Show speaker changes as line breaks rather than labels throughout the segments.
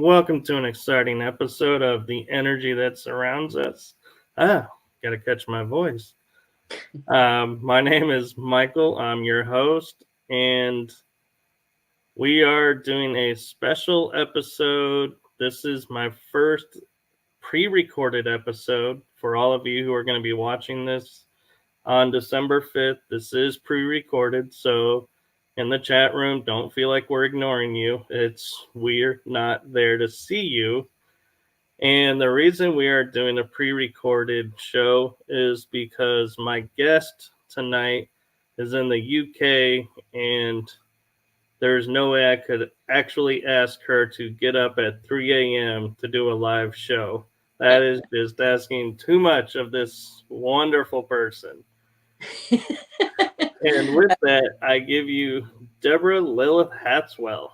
welcome to an exciting episode of The Energy That Surrounds Us. Gotta catch my voice. My name is Michael. I'm your host, and we are doing a special episode. This is my first pre-recorded episode for all of you who are going to be watching this on December 5th. This is pre-recorded, so in the chat room, don't feel like we're ignoring you. We're not there to see you. And the reason we are doing a pre-recorded show is because my guest tonight is in the UK, and there's no way I could actually ask her to get up at 3 a.m. to do a live show. That is just asking too much of this wonderful person. And with that, I give you Deborah Lilith Hatswell.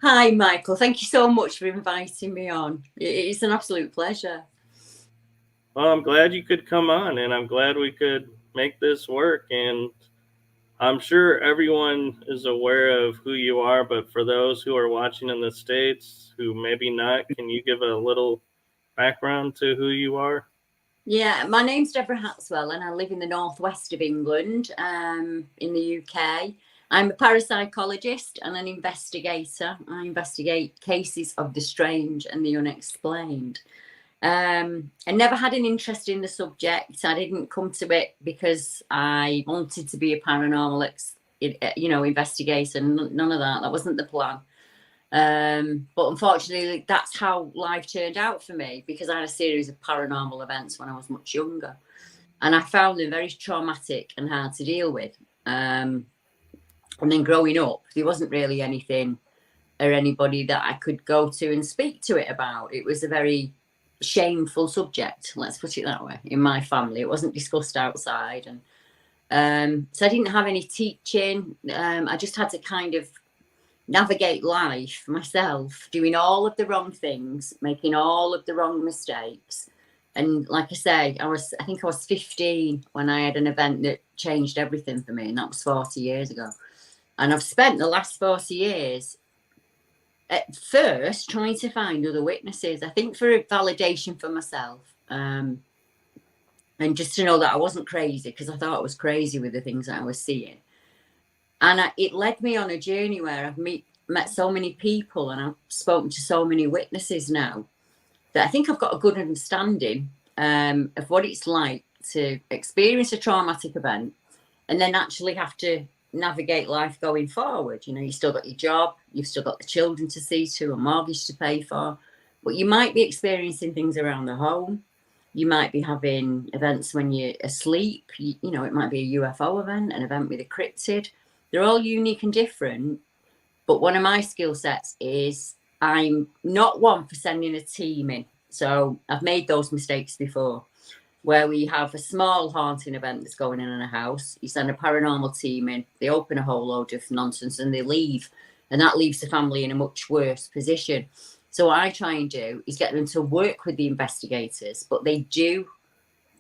Hi, Michael. Thank you so much for inviting me on. It's an absolute pleasure.
Well, I'm glad you could come on, and I'm glad we could make this work. And I'm sure everyone is aware of who you are, but for those who are watching in the States who maybe not, can you give a little background to who you are?
Yeah, my name's Deborah Hatswell, and I live in the northwest of England, in the UK. I'm a parapsychologist and an investigator. I investigate cases of the strange and the unexplained. I never had an interest in the subject. I didn't come to it because I wanted to be a paranormal, investigator. None of that. That wasn't the plan. But unfortunately, that's how life turned out for me, because I had a series of paranormal events when I was much younger, and I found them very traumatic and hard to deal with. And then growing up, there wasn't really anything or anybody that I could go to and speak to it about. It was a very shameful subject, let's put it that way, in my family. It wasn't discussed outside, and so I didn't have any teaching. I just had to kind of navigate life myself, doing all of the wrong things, making all of the wrong mistakes. And like I say, I think I was 15 when I had an event that changed everything for me, and that was 40 years ago. And I've spent the last 40 years at first trying to find other witnesses, I think for validation for myself, and just to know that I wasn't crazy, because I thought I was crazy with the things that I was seeing. And it led me on a journey where I've met so many people, and I've spoken to so many witnesses now, that I think I've got a good understanding of what it's like to experience a traumatic event and then actually have to navigate life going forward. You know, you still got your job, you've still got the children to see to, a mortgage to pay for, but you might be experiencing things around the home. You might be having events when you're asleep. You know, it might be a UFO event, an event with a cryptid. They're all unique and different. But one of my skill sets is I'm not one for sending a team in. So I've made those mistakes before, where we have a small haunting event that's going on in a house. You send a paranormal team in, they open a whole load of nonsense and they leave. And that leaves the family in a much worse position. So what I try and do is get them to work with the investigators, but they do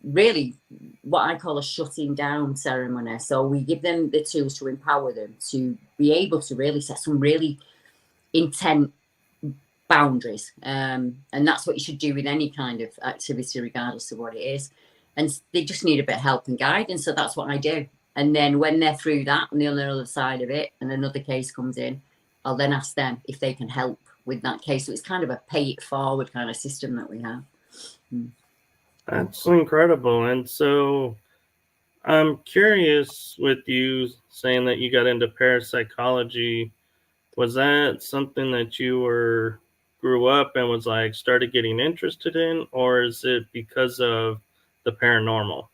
really what I call a shutting down ceremony. So we give them the tools to empower them to be able to really set some really intent boundaries. And that's what you should do with any kind of activity, regardless of what it is. And they just need a bit of help and guidance. So that's what I do. And then when they're through that and they're on the other side of it and another case comes in, I'll then ask them if they can help with that case. So it's kind of a pay it forward kind of system that we have.
That's incredible. And so I'm curious, with you saying that you got into parapsychology, was that something that you grew up and was like started getting interested in, or is it because of the paranormal?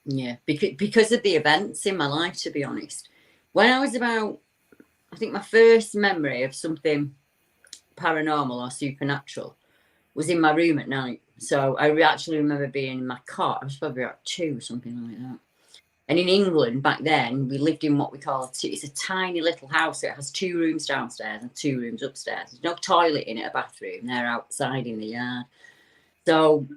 Yeah, because of the events in my life, to be honest. When I was about, I think my first memory of something paranormal or supernatural was in my room at night. So I actually remember being in my cot. I was probably about 2 or something like that. And in England back then, we lived in what we call it's a tiny little house. It has 2 rooms downstairs and 2 rooms upstairs. There's no toilet in it, a bathroom. They're outside in the yard. So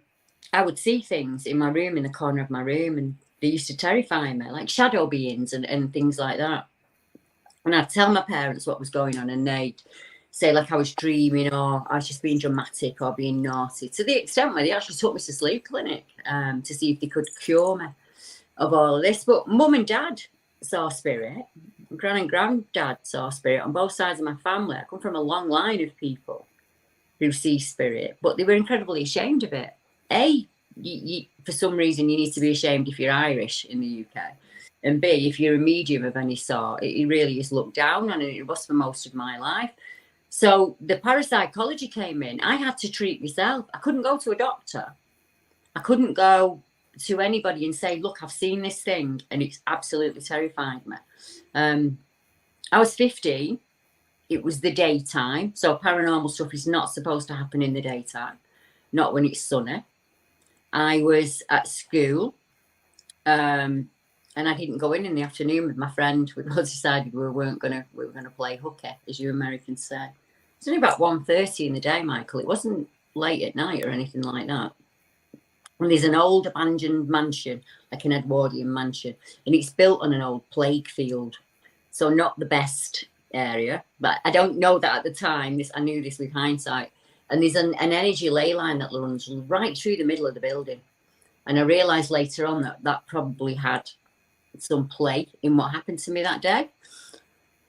I would see things in my room, in the corner of my room, and they used to terrify me, like shadow beings and things like that. And I'd tell my parents what was going on, and they'd say like I was dreaming or I was just being dramatic or being naughty, to the extent where they actually took me to sleep clinic to see if they could cure me of all of this. But mum and dad saw spirit. Gran and granddad saw spirit on both sides of my family. I come from a long line of people who see spirit, but they were incredibly ashamed of it. For some reason, you need to be ashamed if you're Irish in the UK. And B, if you're a medium of any sort, it really is looked down on, and it was for most of my life. So the parapsychology came in. I had to treat myself. I couldn't go to a doctor. I couldn't go to anybody and say, look, I've seen this thing, and it's absolutely terrified me. I was 15. It was the daytime. So paranormal stuff is not supposed to happen in the daytime, not when it's sunny. I was at school, and I didn't go in the afternoon with my friend. We both decided we were gonna play hooky, as you Americans say. It's only about 1:30 in the day, Michael. It wasn't late at night or anything like that. And there's an old abandoned mansion, like an Edwardian mansion, and it's built on an old plague field. So not the best area, but I don't know that at the time. I knew this with hindsight. And there's an energy ley line that runs right through the middle of the building. And I realised later on that probably had some play in what happened to me that day.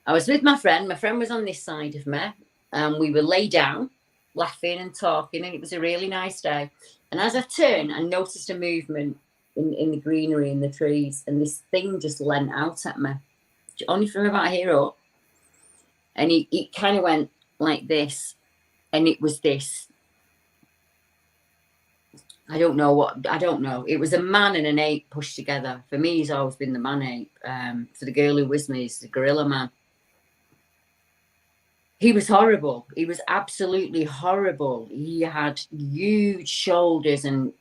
I was with my friend. My friend was on this side of me, and we were laid down, laughing and talking, and it was a really nice day. And as I turned, I noticed a movement in the greenery and the trees, and this thing just leant out at me, only from about here up. And it kind of went like this, and it was this. I don't know. It was a man and an ape pushed together. For me, he's always been the man ape. For the girl who was me, he's the gorilla man. He was horrible. He was absolutely horrible. He had huge shoulders and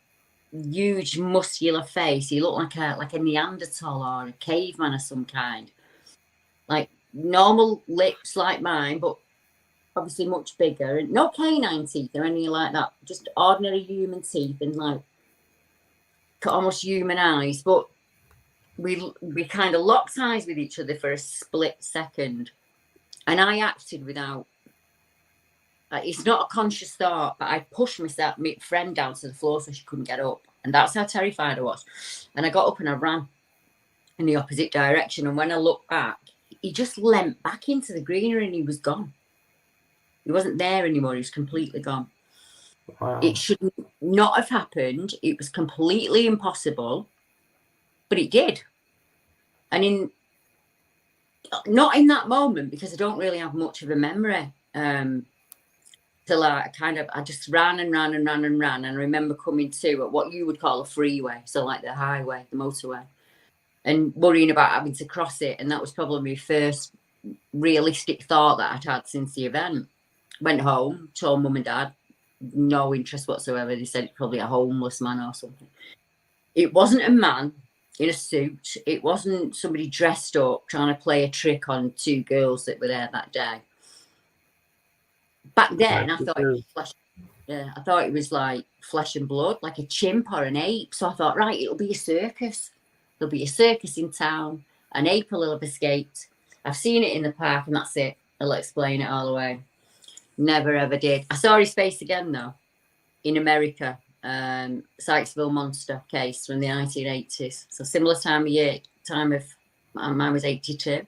huge muscular face. He looked like a Neanderthal or a caveman of some kind. Like normal lips like mine, but obviously much bigger. And no canine teeth or anything like that. Just ordinary human teeth and like almost human eyes. But we kind of locked eyes with each other for a split second. And I acted without, it's not a conscious thought, but I pushed my friend down to the floor so she couldn't get up. And that's how terrified I was. And I got up and I ran in the opposite direction. And when I looked back, he just leant back into the greenery and he was gone. He wasn't there anymore. He was completely gone.
Wow.
It should not have happened. It was completely impossible, but it did. And not in that moment, because I don't really have much of a memory. Till I just ran and ran and ran and ran. And I remember coming to at what you would call a freeway. So like the highway, the motorway, and worrying about having to cross it. And that was probably my first realistic thought that I'd had since the event. Went home, told mum and dad, no interest whatsoever. They said it's probably a homeless man or something. It wasn't a man in a suit. It wasn't somebody dressed up trying to play a trick on two girls that were there that day. Back then, I thought it was flesh. Yeah, I thought it was like flesh and blood, like a chimp or an ape. So I thought, right, it'll be a circus. There'll be a circus in town. An ape will have escaped. I've seen it in the park, and that's it. I'll explain it all the way. Never ever did. I saw his face again though, in America. Sykesville monster case from the 1980s. So similar time of mine was 82,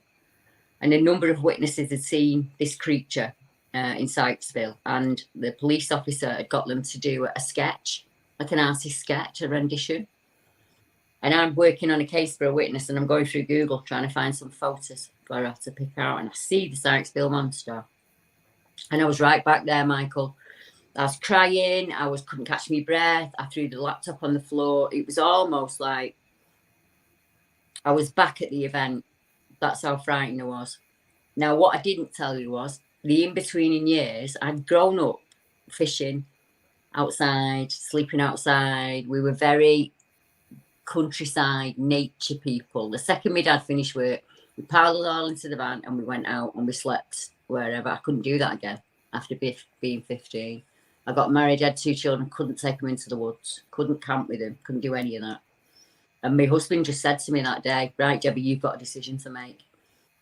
and a number of witnesses had seen this creature in Sykesville, and the police officer had got them to do a sketch, like an artist sketch, a rendition. And I'm working on a case for a witness, and I'm going through Google trying to find some photos for her to pick out, and I see the Sykesville monster. And I was right back there, Michael. I was crying. Couldn't catch my breath. I threw the laptop on the floor. It was almost like I was back at the event. That's how frightened I was. Now, what I didn't tell you was the in-between years, I'd grown up fishing outside, sleeping outside. We were very countryside, nature people. The second my dad finished work, we piled it all into the van and we went out and we slept wherever. I couldn't do that again after being 15. I got married, had 2 children, couldn't take them into the woods, couldn't camp with them, couldn't do any of that. And my husband just said to me that day, right, Debbie, you've got a decision to make.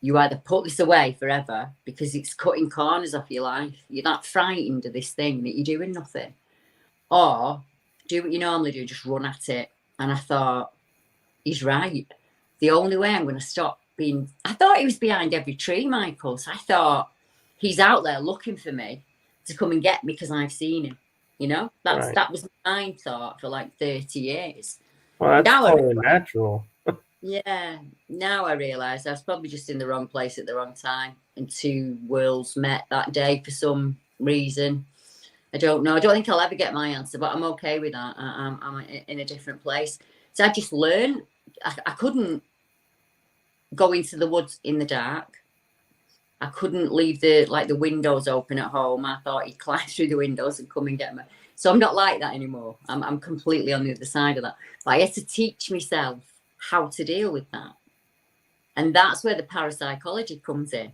you either put this away forever because it's cutting corners off your life. You're that frightened of this thing that you're doing nothing. Or do what you normally do, just run at it. And I thought, he's right. The only way I'm going to stop being... I thought he was behind every tree, Michael. So I thought, he's out there looking for me to come and get me because I've seen him. You know, that was my mind thought for like 30 years.
Well, that's totally natural.
Yeah, now I realise I was probably just in the wrong place at the wrong time, and two worlds met that day for some reason. I don't know. I don't think I'll ever get my answer, but I'm okay with that. I'm in a different place. So I just learned I couldn't go into the woods in the dark. I couldn't leave the windows open at home. I thought he'd climb through the windows and come and get me. So I'm not like that anymore. I'm completely on the other side of that. But I had to teach myself how to deal with that. And that's where the parapsychology comes in.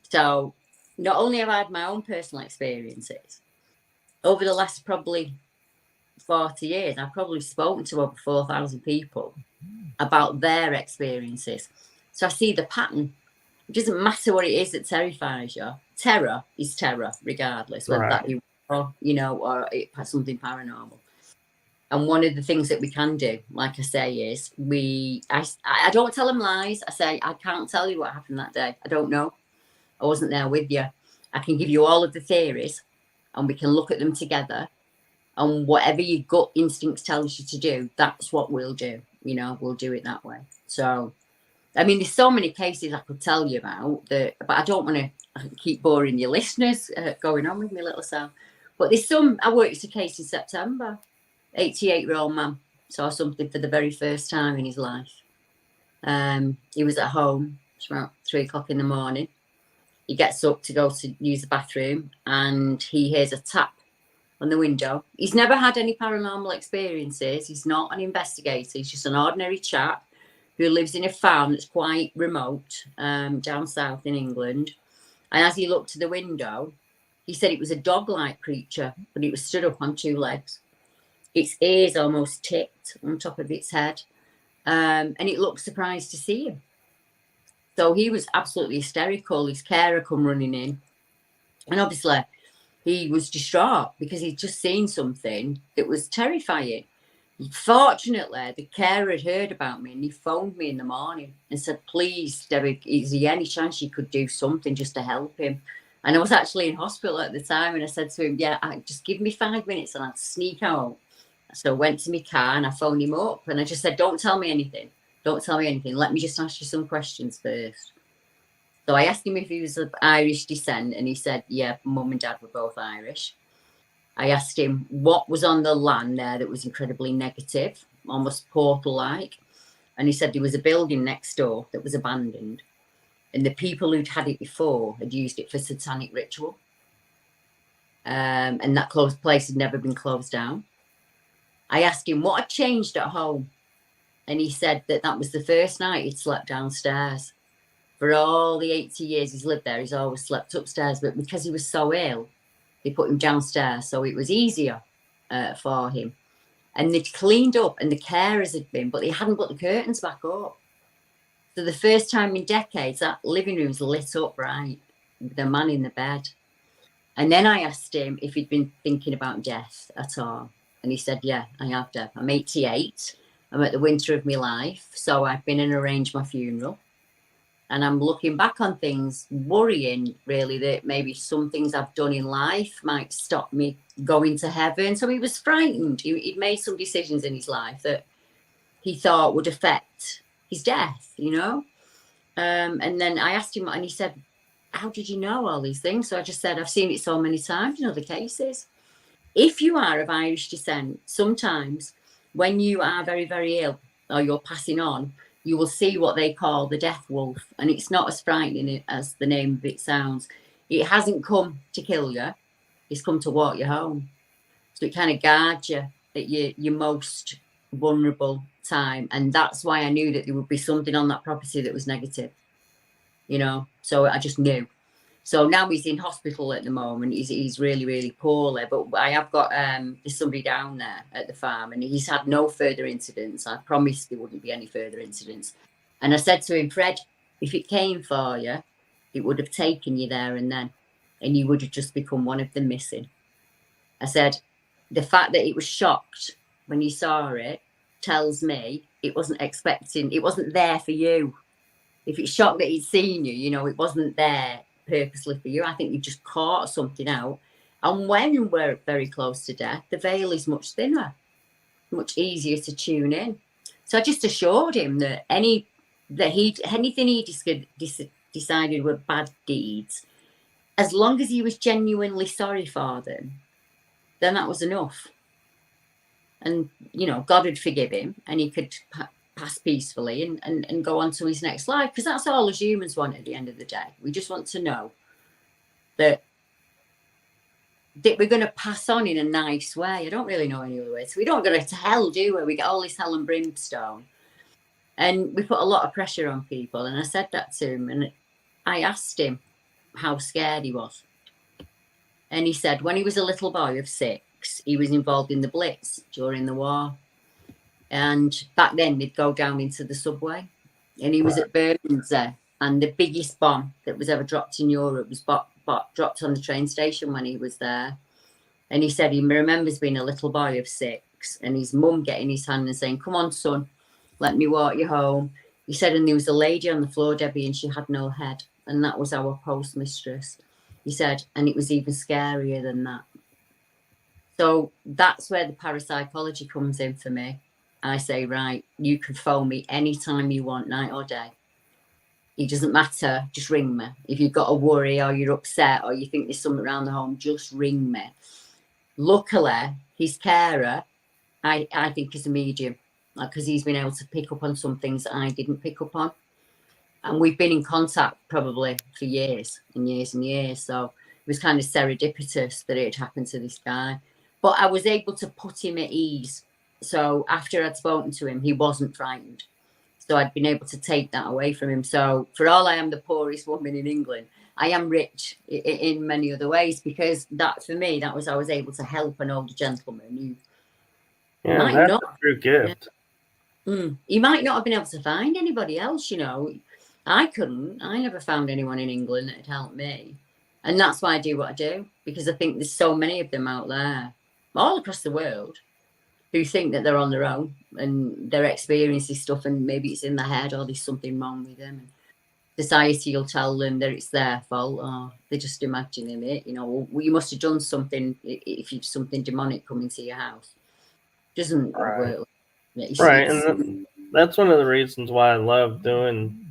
So not only have I had my own personal experiences, over the last probably 40 years, I've probably spoken to over 4,000 people about their experiences. So I see the pattern. It doesn't matter what it is that terrifies you. Terror is terror, regardless, whether that be war, or something paranormal. And one of the things that we can do, like I say, is I don't tell them lies. I say, I can't tell you what happened that day. I don't know. I wasn't there with you. I can give you all of the theories and we can look at them together. And whatever your gut instinct tells you to do, that's what we'll do. We'll do it that way. So, I mean, there's so many cases I could tell you about, but I don't want to keep boring your listeners going on with me little self. But there's I worked a case in September. 88-year-old man saw something for the very first time in his life. He was at home. It's about 3 o'clock in the morning. He gets up to go to use the bathroom and he hears a tap on the window. He's never had any paranormal experiences. He's not an investigator. He's just an ordinary chap who lives in a farm that's quite remote down south in England. And as he looked to the window, he said it was a dog-like creature, but it was stood up on 2 legs. Its ears almost tipped on top of its head. And it looked surprised to see him. So he was absolutely hysterical. His carer come running in. And obviously, he was distraught because he'd just seen something that was terrifying. Fortunately, the carer had heard about me and he phoned me in the morning and said, please, Debbie, is there any chance you could do something just to help him? And I was actually in hospital at the time and I said to him, yeah, just give me 5 minutes and I'd sneak out. So I went to my car and I phoned him up and I just said, don't tell me anything. Don't tell me anything. Let me just ask you some questions first. So I asked him if he was of Irish descent and he said, yeah, mum and dad were both Irish. I asked him what was on the land there that was incredibly negative, almost portal-like. And he said there was a building next door that was abandoned. And the people who'd had it before had used it for satanic ritual. And that place had never been closed down. I asked him what had changed at home. And he said that was the first night he'd slept downstairs. For all the 80 years he's lived there, he's always slept upstairs. But because he was so ill, they put him downstairs. So it was easier for him. And they'd cleaned up and the carers had been, but they hadn't put the curtains back up. So the first time in decades, that living room's lit up bright, with a man in the bed. And then I asked him if he'd been thinking about death at all. And he said, yeah, I have, Deb. I'm 88. I'm at the winter of my life. So I've been and arranged my funeral. And I'm looking back on things, worrying really that maybe some things I've done in life might stop me going to heaven. So he was frightened. He'd made some decisions in his life that he thought would affect his death, And then I asked him and he said, how did you know all these things? So I just said, I've seen it so many times in other cases. If you are of Irish descent, sometimes when you are very, very ill or you're passing on, you will see what they call the death wolf. And it's not as frightening as the name of it sounds. It hasn't come to kill you. It's come to walk you home. So it kind of guards you at your most vulnerable time. And that's why I knew that there would be something on that property that was negative. So I just knew. So now he's in hospital at the moment. He's really, really poorly. But I have got there's somebody down there at the farm and he's had no further incidents. I promised there wouldn't be any further incidents. And I said to him, Fred, If it came for you, it would have taken you there and then, and you would have just become one of the missing. I said, the fact that it was shocked when you saw it tells me it wasn't there for you. If it's shocked that it's seen you, you know, it wasn't there purposely for you. I think you just caught something out. And when we're very close to death, the veil is much thinner, much easier to tune in. So I just assured him that anything he decided were bad deeds, as long as he was genuinely sorry for them, then that was enough. And, you know, God would forgive him and he could pass peacefully and go on to his next life. Because that's all as humans want at the end of the day. We just want to know that we're going to pass on in a nice way. I don't really know any other way. So we don't go to hell, do we? We get all this hell and brimstone. And we put a lot of pressure on people. And I said that to him. And I asked him how scared he was. And he said when he was a little boy of 6, he was involved in the Blitz during the war. And back then they'd go down into the subway. And he was at Bermondsey. And the biggest bomb that was ever dropped in Europe was dropped on the train station when he was there. And he said he remembers being a little boy of 6 and his mum getting his hand and saying, "Come on, son, let me walk you home." He said, and there was a lady on the floor, Debbie, and she had no head. And that was our postmistress. He said, and it was even scarier than that. So that's where the parapsychology comes in for me. I say, right, you can phone me anytime you want, night or day. It doesn't matter, just ring me. If you've got a worry or you're upset or you think there's something around the home, just ring me. Luckily, his carer, I think is a medium, because he's been able to pick up on some things that I didn't pick up on. And we've been in contact probably for years and years and years. So it was kind of serendipitous that it had happened to this guy. But I was able to put him at ease. So after I'd spoken to him, he wasn't frightened. So I'd been able to take that away from him. So for all I am the poorest woman in England, I am rich in many other ways, because that, for me, that was, I was able to help an older gentleman who might
that's
not.
a true gift.
He might not have been able to find anybody else, you know. I couldn't. I never found anyone in England that had helped me. And that's why I do what I do, because I think there's so many of them out there, all across the world, who think that they're on their own and they're experiencing stuff and maybe it's in their head or there's something wrong with them. And society will tell them that it's their fault or they're just imagining it. You know, well, you must have done something if you've something demonic coming to your house. It doesn't work.
And that's one of the reasons why I love doing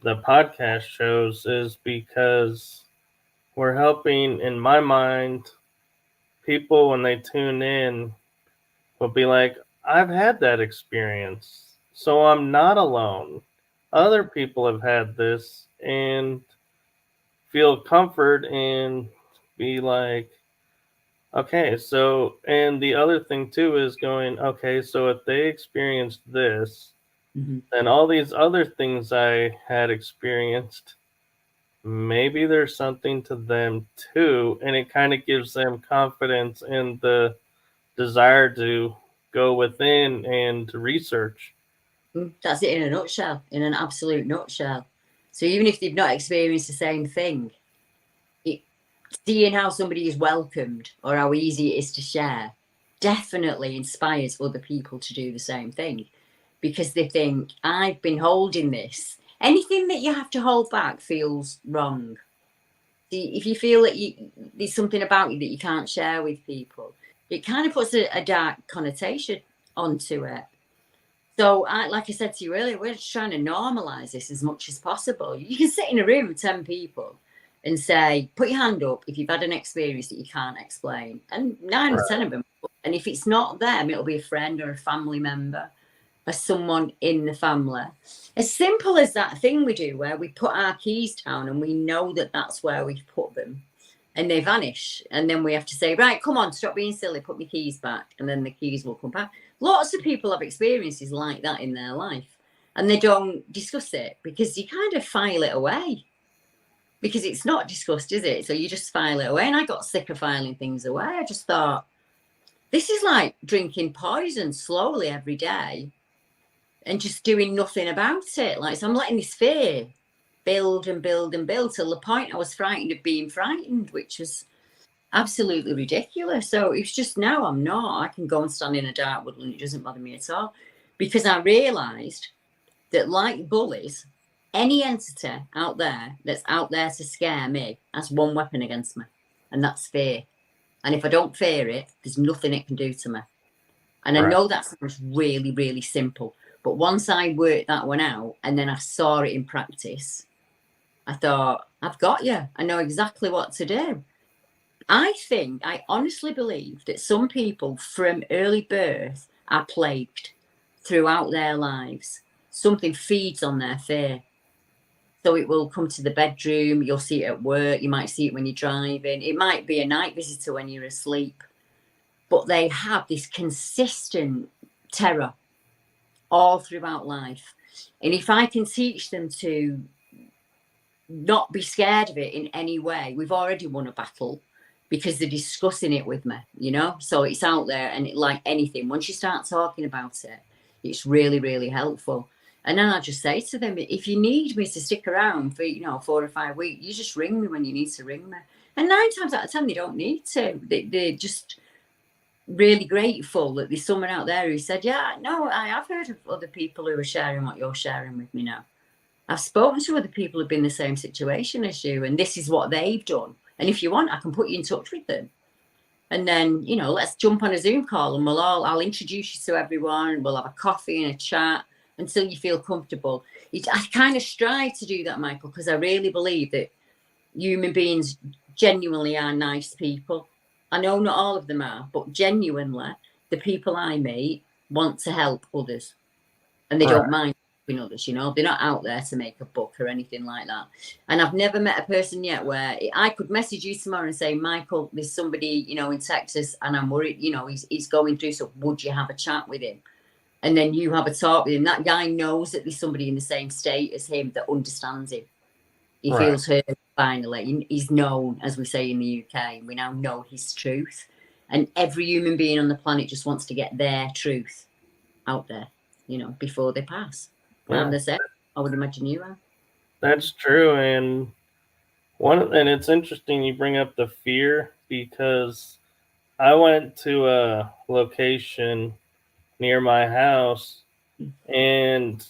the podcast shows, is because we're helping, in my mind, people when they tune in will be like, I've had that experience, so I'm not alone. Other people have had this and feel comfort and be like, okay, so, and the other thing too is going, okay, so if they experienced this, then all these other things I had experienced, maybe there's something to them too. And it kind of gives them confidence and the desire to go within and to research.
That's it in a nutshell, in an absolute nutshell. So even if they've not experienced the same thing, seeing how somebody is welcomed or how easy it is to share definitely inspires other people to do the same thing, because they think, I've been holding this. Anything that you have to hold back feels wrong. See, if you feel that there's something about you that you can't share with people, it kind of puts a dark connotation onto it. So, like I said to you earlier, we're just trying to normalise this as much as possible. You can sit in a room with 10 people and say, put your hand up if you've had an experience that you can't explain. And 9 or 10 of them. And if it's not them, it'll be a friend or a family member or someone in the family. As simple as that thing we do where we put our keys down and we know that that's where we've put them and they vanish. And then we have to say, right, come on, stop being silly, put my keys back. And then the keys will come back. Lots of people have experiences like that in their life and they don't discuss it because you kind of file it away. Because it's not discussed, is it? So you just file it away. And I got sick of filing things away. I just thought, this is like drinking poison slowly every day. and just doing nothing about it. Like, so I'm letting this fear build and build and build till the point I was frightened of being frightened, which was absolutely ridiculous. So it's just, now I'm not. I can go and stand in a dark woodland. It doesn't bother me at all, because I realised that, like bullies, any entity out there that's out there to scare me has one weapon against me, and that's fear. And if I don't fear it, there's nothing it can do to me. And I know that sounds really, really simple, but once I worked that one out and then I saw it in practice, I thought, I've got you. I know exactly what to do. I honestly believe that some people from early birth are plagued throughout their lives. Something feeds on their fear. So it will come to the bedroom, you'll see it at work, you might see it when you're driving, it might be a night visitor when you're asleep. But they have this consistent terror all throughout life. And if I can teach them to not be scared of it in any way, we've already won a battle, because they're discussing it with me, you know? So it's out there, and like anything, once you start talking about it, it's really, really helpful. And then I just say to them, if you need me to stick around for, 4 or 5 weeks, you just ring me when you need to ring me. And 9 times out of 10, they don't need to. They're just really grateful that there's someone out there who said, yeah, no, I have heard of other people who are sharing what you're sharing with me now. I've spoken to other people who've been in the same situation as you, and this is what they've done. And if you want, I can put you in touch with them. And then, let's jump on a Zoom call, and I'll introduce you to everyone. We'll have a coffee and a chat until you feel comfortable. I kind of strive to do that, Michael, because I really believe that human beings genuinely are nice people. I know not all of them are, but genuinely, the people I meet want to help others, and they don't mind helping others. They're not out there to make a buck or anything like that. And I've never met a person yet where I could message you tomorrow and say, Michael, there's somebody, in Texas, and I'm worried, he's going through, so would you have a chat with him? And then you have a talk with him. That guy knows that there's somebody in the same state as him that understands him. He feels heard finally. He's known, as we say in the UK. We now know his truth. And every human being on the planet just wants to get their truth out there, before they pass.
Yeah.
And I would imagine you are.
That's true. And it's interesting you bring up the fear, because I went to a location near my house, and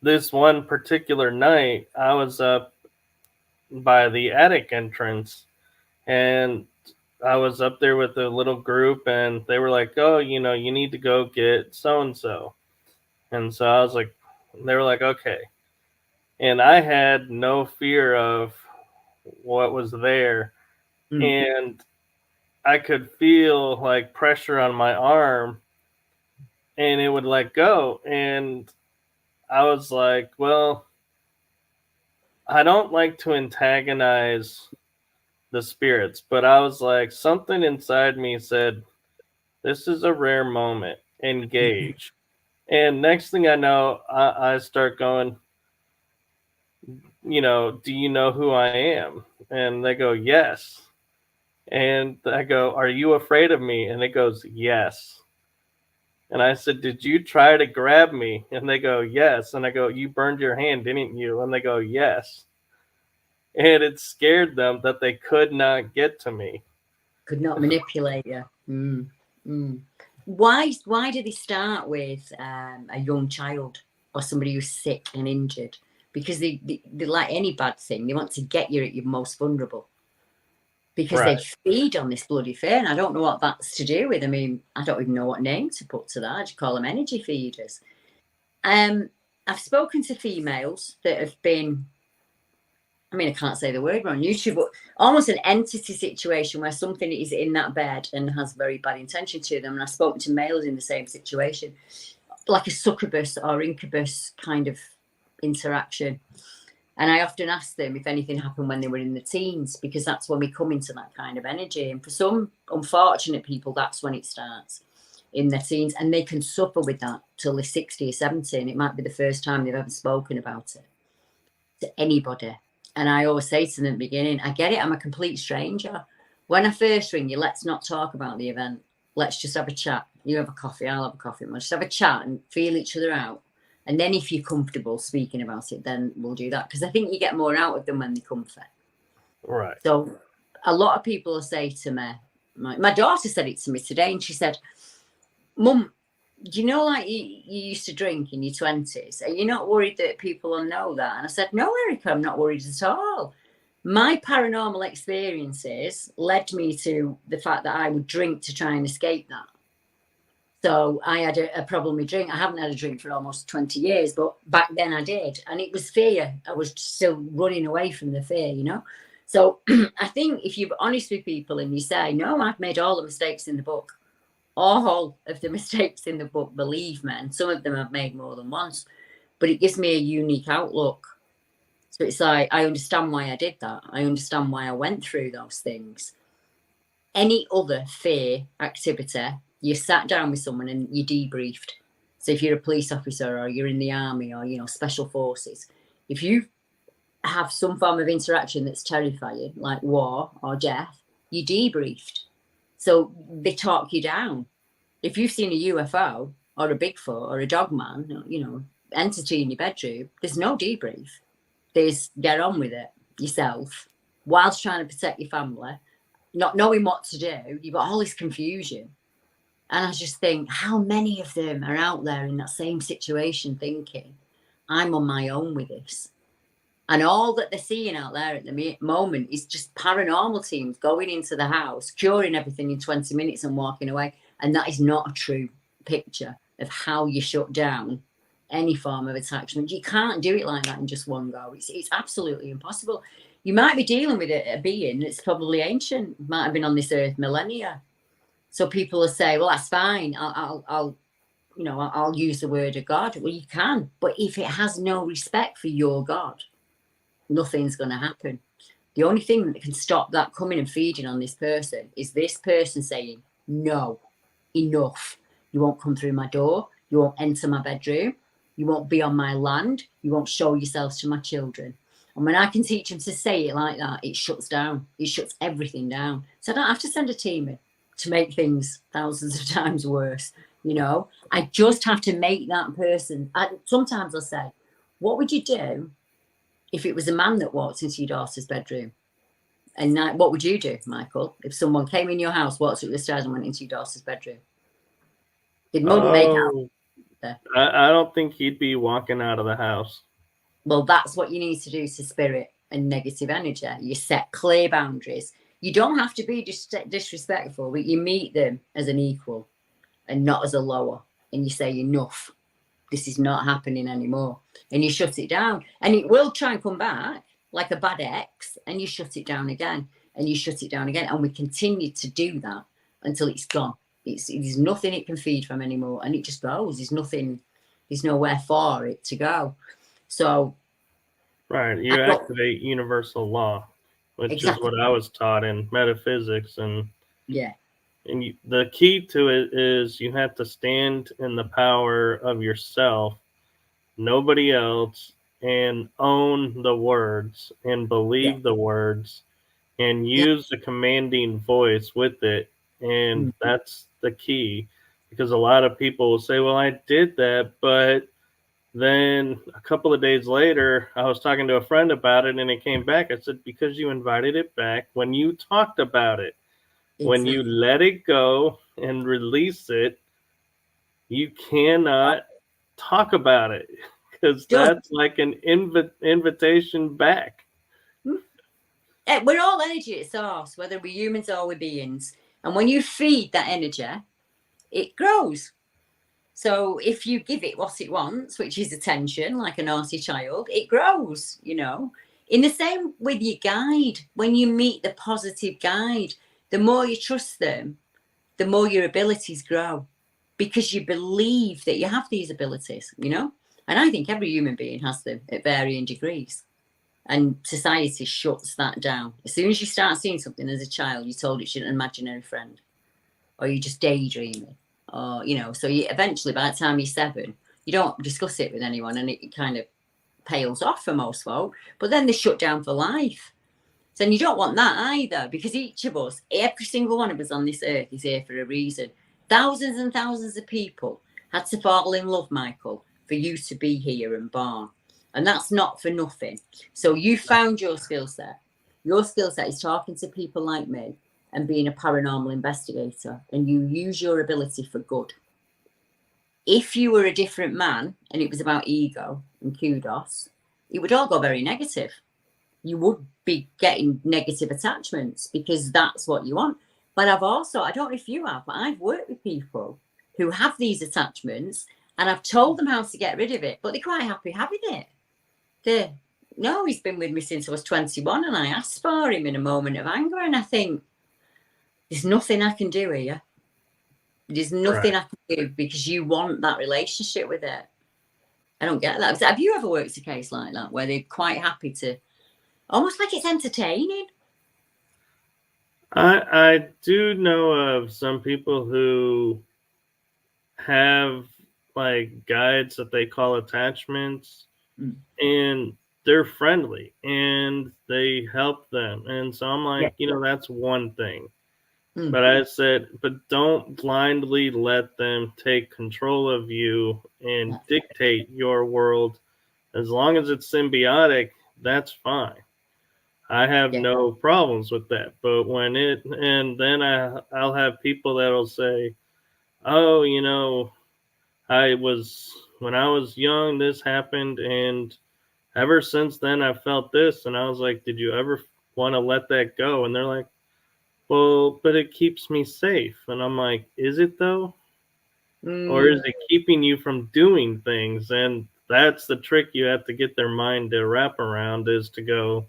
this one particular night I was up by the attic entrance, and I was up there with a little group, and they were like, oh, you need to go get so-and-so. And so I was like, they were like, okay. And I had no fear of what was there. And I could feel like pressure on my arm, and it would let go. And I was like, well, I don't like to antagonize the spirits, but I was like, something inside me said, this is a rare moment, engage. And next thing I know, I start going, do you know who I am? And they go, yes. And I go, are you afraid of me? And it goes, yes. And I said, did you try to grab me? And they go, yes. And I go, you burned your hand, didn't you? And they go, yes. And it scared them that they could not get to me.
Could not manipulate you. Why do they start with a young child or somebody who's sick and injured? Because they like any bad thing, they want to get you at your most vulnerable. Because they feed on this bloody fear. And I don't know what that's to do with. I mean, I don't even know what name to put to that. I just call them energy feeders. I've spoken to females that have been, I can't say the word on YouTube, but almost an entity situation where something is in that bed and has very bad intention to them. And I've spoken to males in the same situation, like a succubus or incubus kind of interaction. And I often ask them if anything happened when they were in the teens, because that's when we come into that kind of energy. And for some unfortunate people, that's when it starts, in their teens. And they can suffer with that till they're 60 or 70. And it might be the first time they've ever spoken about it to anybody. And I always say to them at the beginning, I get it, I'm a complete stranger. When I first ring you, let's not talk about the event. Let's just have a chat. You have a coffee, I'll have a coffee. We'll just have a chat and feel each other out. And then if you're comfortable speaking about it, then we'll do that. Because I think you get more out of them when they're comfy.
Right.
So a lot of people will say to me, my daughter said it to me today, and she said, Mum, do you know, like you used to drink in your 20s? Are you not worried that people will know that? And I said, no, Erica, I'm not worried at all. My paranormal experiences led me to the fact that I would drink to try and escape that. So I had a problem with drink. I haven't had a drink for almost 20 years, but back then I did. And it was fear. I was still running away from the fear, you know? So I think if you're honest with people and you say, no, I've made all the mistakes in the book, all of the mistakes in the book, believe me, and some of them I've made more than once, but it gives me a unique outlook. So it's like, I understand why I did that. I understand why I went through those things. Any other fear activity, you sat down with someone and you debriefed. So if you're a police officer or you're in the army or, you know, special forces, if you have some form of interaction that's terrifying, like war or death, you debriefed. So they talk you down. If you've seen a UFO or a Bigfoot or a Dogman, you know, entity in your bedroom, there's no debrief. There's get on with it yourself whilst trying to protect your family, not knowing what to do. You've got all this confusion. And I just think, how many of them are out there in that same situation thinking, I'm on my own with this? And all that they're seeing out there at the moment is just paranormal teams going into the house, curing everything in 20 minutes and walking away. And that is not a true picture of how you shut down any form of attachment. You can't do it like that in just one go. It's absolutely impossible. You might be dealing with a being that's probably ancient, might have been on this earth millennia. So people will say, well, that's fine. I'll use the word of God. Well, you can. But if it has no respect for your God, nothing's going to happen. The only thing that can stop that coming and feeding on this person is this person saying, no, enough. You won't come through my door. You won't enter my bedroom. You won't be on my land. You won't show yourselves to my children. And when I can teach them to say it like that, it shuts down. It shuts everything down. So I don't have to send a team in to make things thousands of times worse. You know, I just have to make that person. Sometimes I'll say, what would you do if it was a man that walked into your daughter's bedroom? And what would you do, Michael, if someone came in your house, walked up the stairs and went into your daughter's bedroom? It wouldn't make out.
I don't think he'd be walking out of the house.
Well, that's what you need to do to spirit and negative energy. You set clear boundaries. You don't have to be disrespectful, but you meet them as an equal and not as a lower. And you say, enough. This is not happening anymore. And you shut it down. And it will try and come back like a bad ex. And you shut it down again. And you shut it down again. And we continue to do that until it's gone. There's nothing it can feed from anymore. And it just goes. There's nowhere for it to go. So.
Right. You activate universal law, which exactly. is what I was taught in metaphysics. And
yeah.
And the key to it is you have to stand in the power of yourself, nobody else, and own the words and believe the words and use the commanding voice with it. And that's the key, because a lot of people will say, well, I did that, but then a couple of days later, I was talking to a friend about it and it came back. I said, because you invited it back when you talked about it. When you let it go and release it, you cannot talk about it, because that's like an invitation back.
We're all energy at source, whether we're humans or we're beings. And when you feed that energy, it grows. So if you give it what it wants, which is attention, like a naughty child, it grows, you know. In the same with your guide, when you meet the positive guide, the more you trust them, the more your abilities grow, because you believe that you have these abilities, you know? And I think every human being has them at varying degrees. And society shuts that down. As soon as you start seeing something as a child, you're told it's an imaginary friend, or you're just daydreaming, or, you know, so you eventually, by the time you're 7, you don't discuss it with anyone, and it kind of pales off for most folk. But then they shut down for life. So you don't want that either, because each of us, every single one of us on this earth is here for a reason. Thousands and thousands of people had to fall in love, Michael, for you to be here and born. And that's not for nothing. So you found your skill set. Your skill set is talking to people like me and being a paranormal investigator, and you use your ability for good. If you were a different man and it was about ego and kudos, it would all go very negative. You would be getting negative attachments because that's what you want. But I don't know if you have, but I've worked with people who have these attachments, and I've told them how to get rid of it, but they're quite happy having it. No, he's been with me since I was 21, and I asked for him in a moment of anger, and I think, there's nothing I can do here. There's nothing I can do because you want that relationship with it. I don't get that. Have you ever worked a case like that where they're quite happy to, almost like it's entertaining?
I do know of some people who have like guides that they call attachments, and they're friendly and they help them. And so I'm like, that's one thing. But I said, but don't blindly let them take control of you and dictate your world. As long as it's symbiotic, that's fine. I have no problems with that. But and then I'll have people that'll say, oh, when I was young, this happened, and ever since then I felt this. And I was like, did you ever want to let that go? And they're like, well, but it keeps me safe. And I'm like, is it though? Or is it keeping you from doing things? And that's the trick you have to get their mind to wrap around, is to go,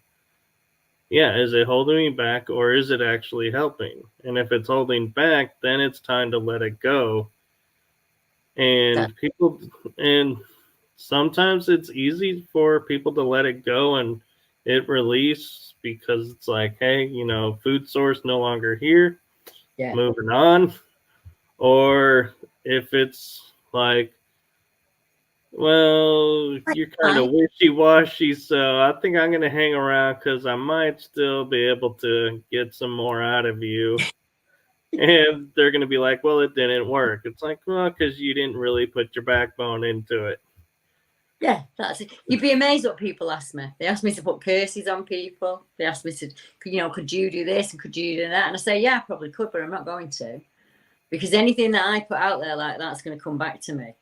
yeah, is it holding me back, or is it actually helping? And if it's holding back, then it's time to let it go. And sometimes it's easy for people to let it go and it release, because it's like, hey, food source no longer here, moving on. Or if it's like, well, you're kind of wishy-washy, so I think I'm going to hang around because I might still be able to get some more out of you. And they're going to be like, well, it didn't work. It's like, well, because you didn't really put your backbone into it.
Yeah, that's it. You'd be amazed what people ask me. They ask me to put curses on people. They ask me to, could you do this and could you do that? And I say, yeah, I probably could, but I'm not going to. Because anything that I put out there like that's going to come back to me.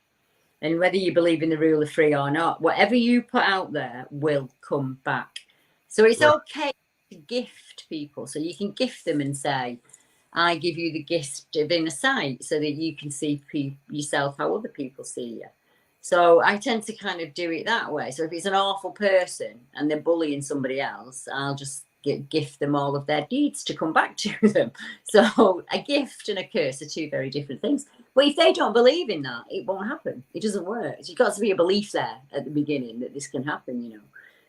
And whether you believe in the rule of three or not, whatever you put out there will come back. So it's okay to gift people. So you can gift them and say, I give you the gift of inner sight so that you can see yourself how other people see you. So I tend to kind of do it that way. So if it's an awful person and they're bullying somebody else, I'll just gift them all of their deeds to come back to them. So a gift and a curse are two very different things. But if they don't believe in that, it won't happen. It doesn't work. You've got to be a belief there at the beginning that this can happen,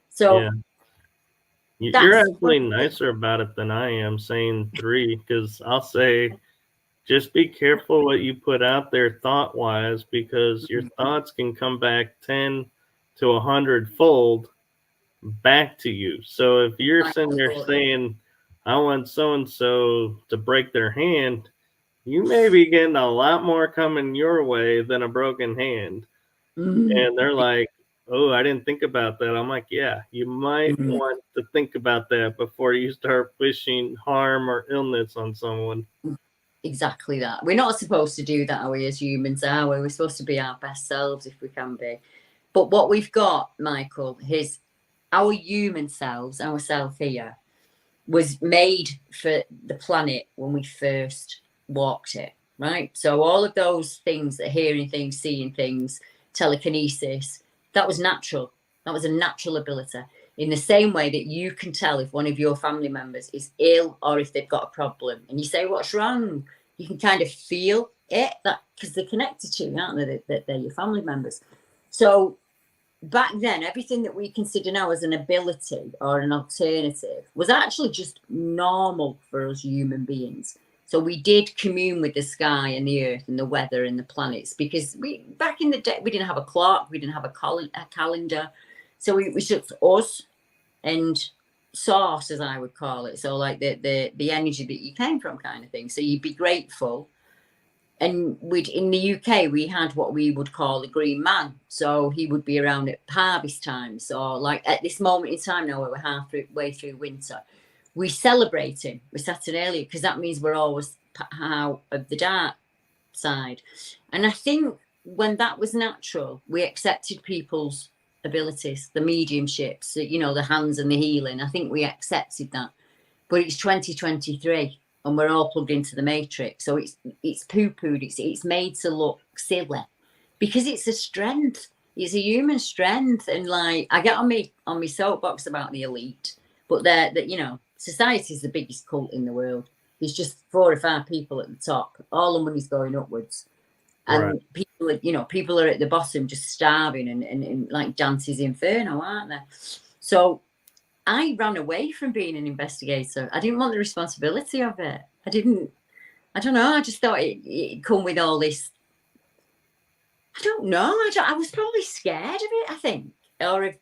So
you're actually nicer about it than I am, saying 3, because I'll say, just be careful what you put out there thought-wise, because your thoughts can come back 10 to 100-fold back to you. So if you're sitting there saying, I want so-and-so to break their hand, you may be getting a lot more coming your way than a broken hand. And they're like, oh, I didn't think about that. I'm like, yeah, you might want to think about that before you start wishing harm or illness on someone.
Exactly that. We're not supposed to do that, are we, as humans, are we? We're supposed to be our best selves if we can be. But what we've got, Michael, is our human selves, our self here, was made for the planet when we first walked it, right? So all of those things, that hearing things, seeing things, telekinesis, that was natural. That was a natural ability. In the same way that you can tell if one of your family members is ill or if they've got a problem, and you say, what's wrong? You can kind of feel it, that because they're connected to you, aren't they? That they're your family members. So back then, everything that we consider now as an ability or an alternative was actually just normal for us human beings. So we did commune with the sky and the earth and the weather and the planets, because back in the day, we didn't have a clock, we didn't have a calendar. So we just us and source, as I would call it. So like the energy that you came from, kind of thing. So you'd be grateful And in the UK, we had what we would call a green man. So he would be around at harvest time. So like at this moment in time now, we're halfway through winter, we celebrate him. We Saturnalia, because that means we're always out of the dark side. And I think when that was natural, we accepted people's abilities, the mediumships, you know, the hands and the healing. I think we accepted that. But it's 2023 and we're all plugged into the matrix. So it's poo-pooed. It's made to look silly because it's a strength. It's a human strength. And like, I get on my soapbox about the elite, but that you know, society is the biggest cult in the world. There's just 4 or 5 people at the top. All the money's going upwards. And people are at the bottom just starving and like Dante's Inferno, aren't they? So I ran away from being an investigator. I didn't want the responsibility of it. I don't know. I just thought it'd come with all this. I don't know. I was probably scared of it, I think. Or if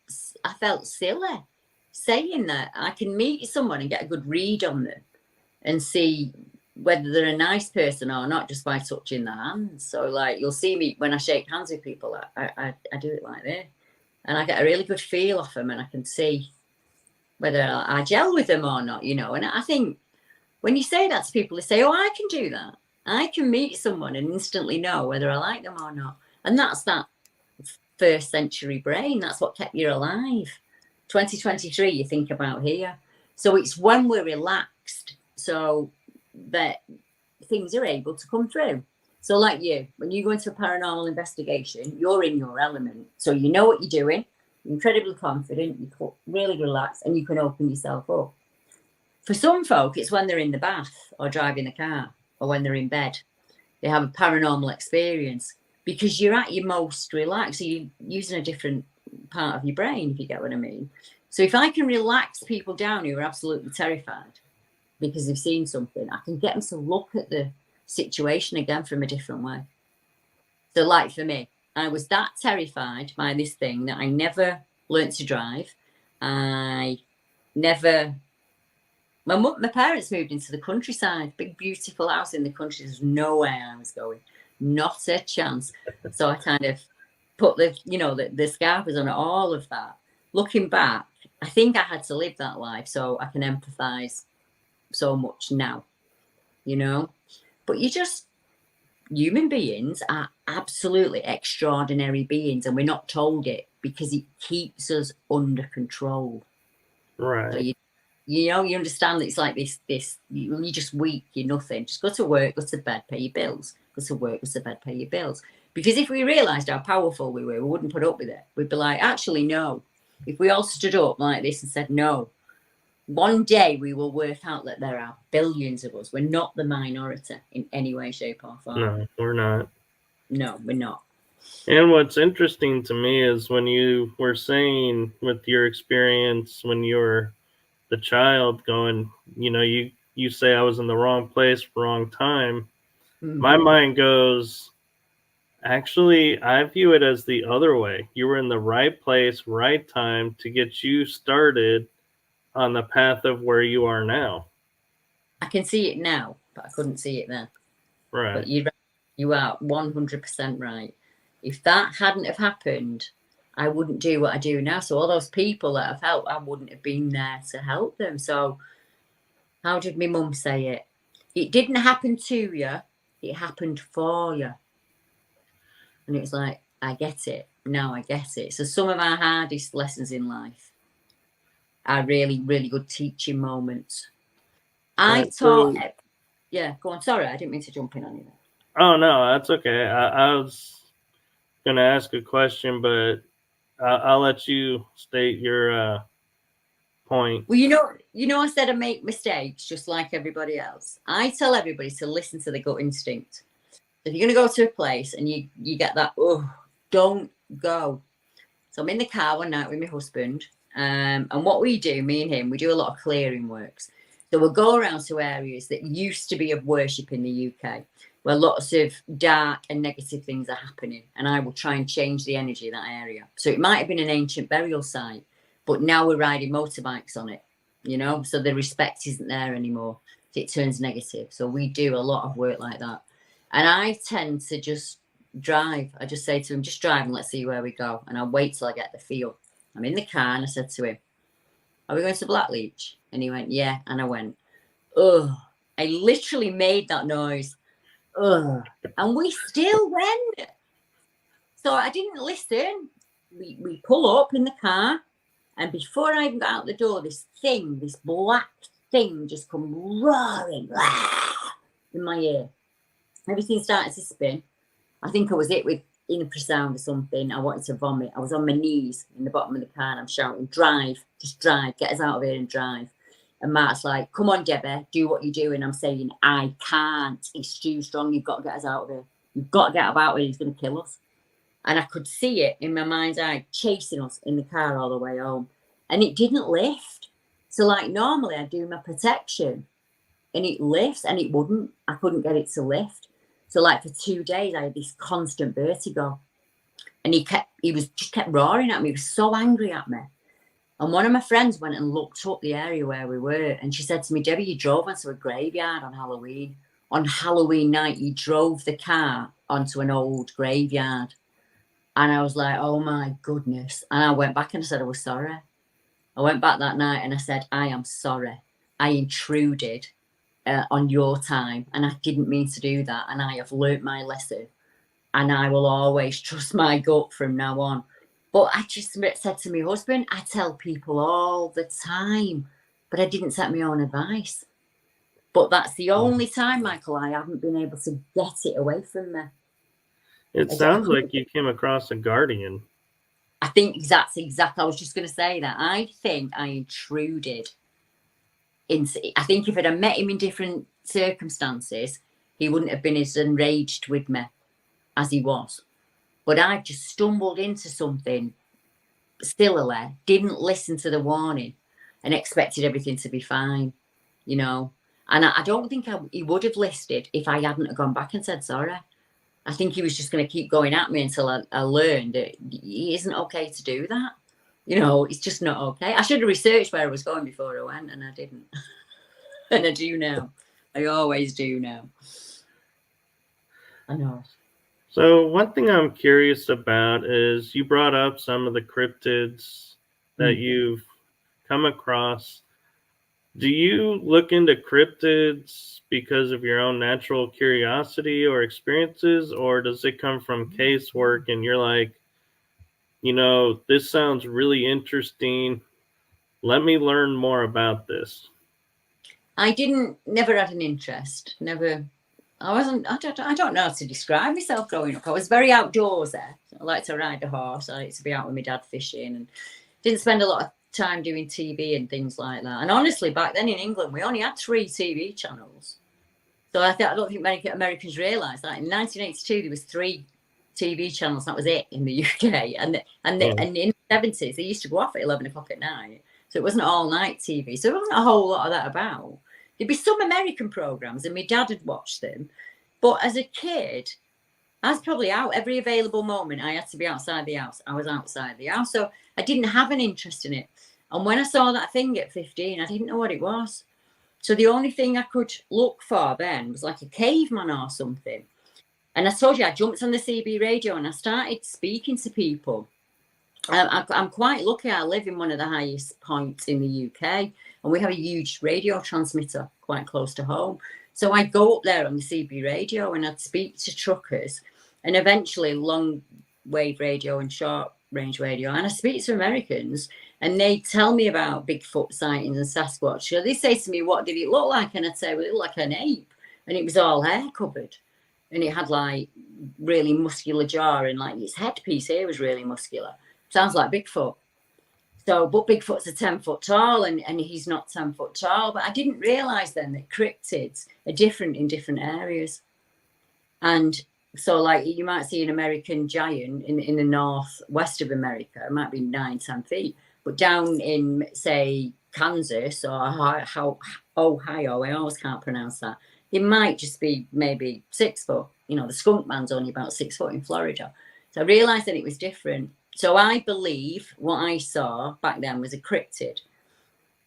I felt silly saying that I can meet someone and get a good read on them and see whether they're a nice person or not just by touching their hands. So like you'll see me when I shake hands with people, I do it like this. And I get a really good feel off them and I can see whether I gel with them or not, you know. And I think when you say that to people, they say, oh, I can do that. I can meet someone and instantly know whether I like them or not. And that's that first century brain. That's what kept you alive. 2023, you think about here. So it's when we're relaxed so that things are able to come through. So like you, when you go into a paranormal investigation, you're in your element. So you know what you're doing. You're incredibly confident, you're really relaxed, and you can open yourself up. For some folk, it's when they're in the bath or driving the car or when they're in bed. They have a paranormal experience because you're at your most relaxed. So you're using a different part of your brain, if you get what I mean. So if I can relax people down who are absolutely terrified because they've seen something, I can get them to look at the situation again from a different way. So like for me, I was that terrified by this thing that I never learnt to drive. My parents moved into the countryside, big beautiful house in the country. There's no way I was going, not a chance. So I kind of put the scarpers on all of that. Looking back, I think I had to live that life so I can empathise so much now, you know. But human beings are absolutely extraordinary beings, and we're not told it because it keeps us under control.
Right.
So you understand that it's like this. You're just weak. You're nothing. Just go to work, go to bed, pay your bills. Go to work, go to bed, pay your bills. Because if we realised how powerful we were, we wouldn't put up with it. We'd be like, actually, no. If we all stood up like this and said, no, one day we will work out that there are billions of us. We're not the minority in any way, shape, or form.
No, we're not.
No, we're not.
And what's interesting to me is when you were saying with your experience when you were the child going, you know, you say I was in the wrong place, wrong time. Mm-hmm. My mind goes, actually, I view it as the other way. You were in the right place, right time to get you started on the path of where you are now.
I can see it now, but I couldn't see it then.
Right.
But you are 100% right. If that hadn't have happened, I wouldn't do what I do now. So all those people that I've helped, I wouldn't have been there to help them. So how did my mum say it? It didn't happen to you. It happened for you. And it's like, I get it. Now I get it. So some of our hardest lessons in life are really, really good teaching moments. Yeah, go on. Sorry, I didn't mean to jump in on you.
Oh, no, that's okay. I was going to ask a question, but I'll let you state your point.
Well, you know, I said I make mistakes just like everybody else. I tell everybody to listen to the gut instinct. If you're going to go to a place and you get that, oh, don't go. So I'm in the car one night with my husband, and what we do, me and him, we do a lot of clearing works. So we'll go around to areas that used to be of worship in the UK, where lots of dark and negative things are happening, and I will try and change the energy of that area. So it might have been an ancient burial site, but now we're riding motorbikes on it, you know, so the respect isn't there anymore. It turns negative. So we do a lot of work like that. And I tend to just drive. I just say to him, just drive and let's see where we go. And I'll wait till I get the feel. I'm in the car and I said to him, are we going to Blackleach? And he went, yeah. And I went, ugh. I literally made that noise. Ugh. And we still went. So I didn't listen. We pull up in the car. And before I even got out the door, this black thing just come roaring in my ear. Everything started to spin. I think I was hit with infrasound or something. I wanted to vomit. I was on my knees in the bottom of the car and I'm shouting, drive, just drive, get us out of here and drive. And Mark's like, come on, Deborah, do what you do. And I'm saying, I can't. It's too strong. You've got to get us out of here. You've got to get out of here. He's going to kill us. And I could see it in my mind's eye, chasing us in the car all the way home. And it didn't lift. So like normally I do my protection and it lifts and it wouldn't. I couldn't get it to lift. So like for 2 days I had this constant vertigo. And he just kept roaring at me. He was so angry at me. And one of my friends went and looked up the area where we were. And she said to me, Debbie, you drove onto a graveyard on Halloween. On Halloween night, you drove the car onto an old graveyard. And I was like, oh my goodness. And I went back and I said, I was sorry. I went back that night and I said, I am sorry. I intruded on your time and I didn't mean to do that. And I have learnt my lesson. And I will always trust my gut from now on. But I just said to my husband, I tell people all the time, but I didn't take my own advice. But that's the only time, Michael, I haven't been able to get it away from me.
It sounds like you came across a guardian.
I think that's exactly, I was just going to say that. I think I intruded into, I think if I'd have met him in different circumstances, he wouldn't have been as enraged with me as he was. But I just stumbled into something stillily, didn't listen to the warning and expected everything to be fine, you know. And I don't think he would have listed if I hadn't gone back and said sorry. I think he was just going to keep going at me until I learned that it isn't okay to do that. You know, it's just not okay. I should have researched where I was going before I went, and I didn't. And I do now. I always do now. I know.
So one thing I'm curious about is you brought up some of the cryptids that you've come across. Do you look into cryptids because of your own natural curiosity or experiences, or does it come from casework and you're like, you know, this sounds really interesting. Let me learn more about this.
I never had an interest. Never. I don't know how to describe myself growing up. I was very outdoorsy. I like to ride a horse. I like to be out with my dad fishing and didn't spend a lot of time doing TV and things like that. And honestly, back then in England, we only had 3 TV channels. So I don't think Americans realised that. In 1982, there was 3 TV channels. That was it in the UK. And in the 70s, they used to go off at 11 o'clock at night. So it wasn't all night TV. So there wasn't a whole lot of that about. There'd be some American programs and my dad had watched them. But as a kid, I was probably out every available moment. I had to be outside the house. I was outside the house. So I didn't have an interest in it. And when I saw that thing at 15, I didn't know what it was. So the only thing I could look for then was like a caveman or something. And I told you, I jumped on the CB radio and I started speaking to people. I'm quite lucky. I live in one of the highest points in the UK. And we have a huge radio transmitter quite close to home. So I'd go up there on the CB radio and I'd speak to truckers and eventually long wave radio and short range radio. And I speak to Americans and they tell me about Bigfoot sightings and Sasquatch. So they say to me, what did it look like? And I'd say, well, it looked like an ape. And it was all hair covered. And it had like really muscular jaw and like its headpiece here was really muscular. Sounds like Bigfoot. So, but Bigfoot's a 10 foot tall and he's not 10 foot tall. But I didn't realise then that cryptids are different in different areas. And so like you might see an American giant in the northwest of America. It might be 9-10 feet. But down in, say, Kansas or Ohio, I always can't pronounce that. It might just be maybe 6 foot. You know, the skunk man's only about 6 foot in Florida. So I realised that it was different. So I believe what I saw back then was a cryptid.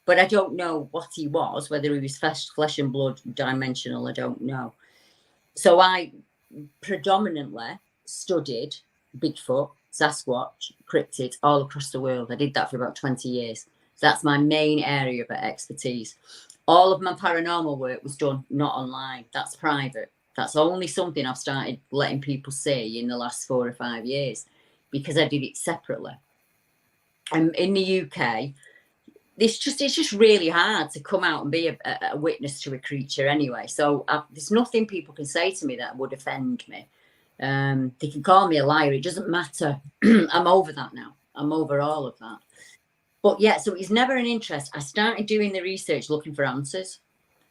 But I don't know what he was, whether he was flesh and blood, dimensional, I don't know. So I predominantly studied Bigfoot, Sasquatch, cryptids all across the world. I did that for about 20 years. So that's my main area of expertise. All of my paranormal work was done not online. That's private. That's only something I've started letting people see in the last 4 or 5 years, because I did it separately. And in the UK, it's just really hard to come out and be a witness to a creature anyway. So there's nothing people can say to me that would offend me. They can call me a liar. It doesn't matter. I'm over that now. I'm over all of that. But yeah, so it's never an interest. I started doing the research looking for answers.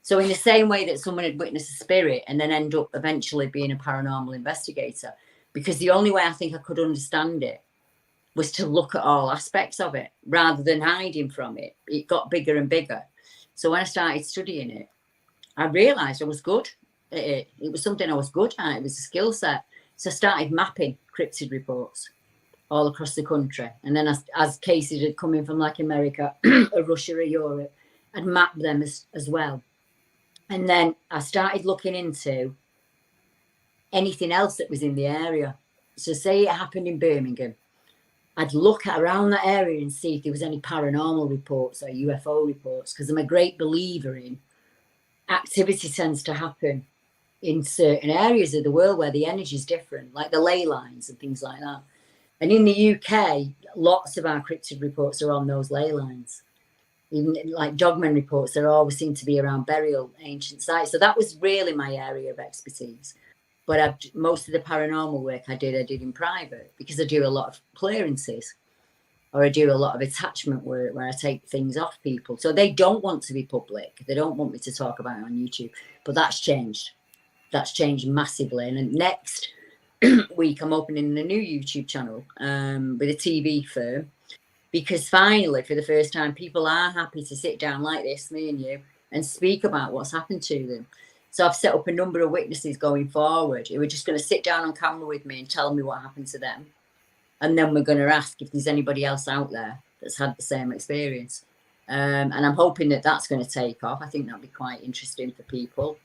So in the same way that someone had witnessed a spirit and then end up eventually being a paranormal investigator, because the only way I think I could understand it was to look at all aspects of it rather than hiding from it. It got bigger and bigger. So when I started studying it, I realised I was good at it. It was something I was good at. It was a skill set. So I started mapping cryptid reports all across the country. And then as cases had come in from like America or Russia or Europe, I'd map them as well. And then I started looking into anything else that was in the area. So say it happened in Birmingham, I'd look at around that area and see if there was any paranormal reports or UFO reports, because I'm a great believer in activity tends to happen in certain areas of the world where the energy is different, like the ley lines and things like that. And in the UK, lots of our cryptid reports are on those ley lines. Even like Dogmen reports, there always seem to be around burial ancient sites. So that was really my area of expertise. But most of the paranormal work I did in private, because I do a lot of clearances, or I do a lot of attachment work where I take things off people. So they don't want to be public. They don't want me to talk about it on YouTube. But that's changed. That's changed massively. And next week, I'm opening a new YouTube channel with a TV firm, because finally, for the first time, people are happy to sit down like this, me and you, and speak about what's happened to them. So I've set up a number of witnesses going forward who are just going to sit down on camera with me and tell me what happened to them. And then we're going to ask if there's anybody else out there that's had the same experience. And I'm hoping that that's going to take off. I think that'll be quite interesting for people.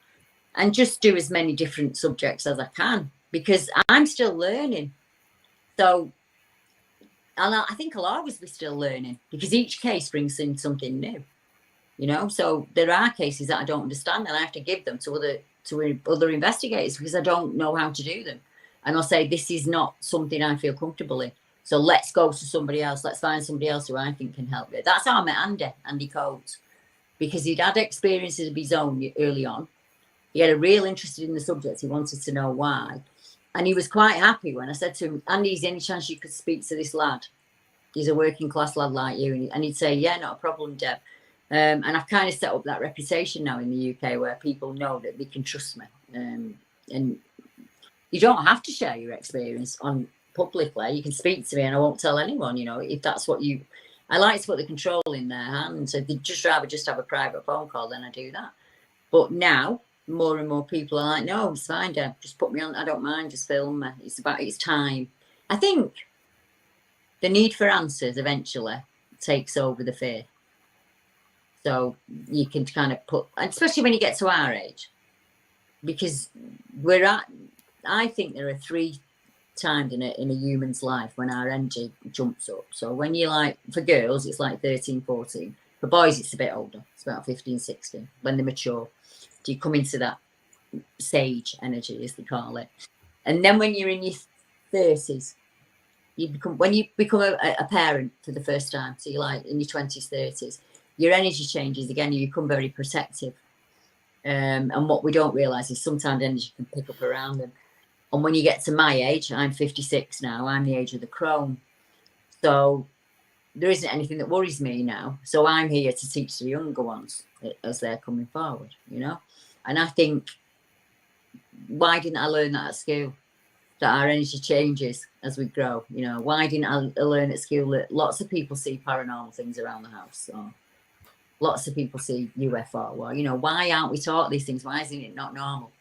And just do as many different subjects as I can, because I'm still learning. So, and I think I'll always be still learning, because each case brings in something new. You know, so there are cases that I don't understand, and I have to give them to other investigators, because I don't know how to do them. And I'll say, this is not something I feel comfortable in. So let's go to somebody else. Let's find somebody else who I think can help me. That's how I met Andy Coates, because he'd had experiences of his own early on. He had a real interest in the subject. He wanted to know why. And he was quite happy when I said to him, Andy, is there any chance you could speak to this lad? He's a working class lad like you. And he'd say, yeah, not a problem, Deb. And I've kind of set up that reputation now in the UK, where people know that they can trust me. And you don't have to share your experience on publicly. You can speak to me and I won't tell anyone, you know, if that's what you... I like to put the control in their hands. So if they'd just rather just have a private phone call, then I do that. But now, more and more people are like, no, it's fine, Deb. Just put me on. I don't mind. Just film me. It's time. I think the need for answers eventually takes over the fear. So you can kind of put, especially when you get to our age, because I think there are 3 times in a human's life when our energy jumps up. So when you're like, for girls, it's like 13, 14. For boys, it's a bit older. It's about 15, 16, when they mature. So you come into that sage energy, as they call it. And then when you're in your 30s, when you become a parent for the first time, so you're like in your 20s, 30s, your energy changes again. You become very protective. And what we don't realise is sometimes energy can pick up around them. And when you get to my age, I'm 56 now, I'm the age of the crone. So there isn't anything that worries me now. So I'm here to teach the younger ones as they're coming forward, you know. And I think, why didn't I learn that at school? That our energy changes as we grow, you know. Why didn't I learn at school that lots of people see paranormal things around the house? Or lots of people see UFO. Well, you know, why aren't we taught these things? Why isn't it not normal?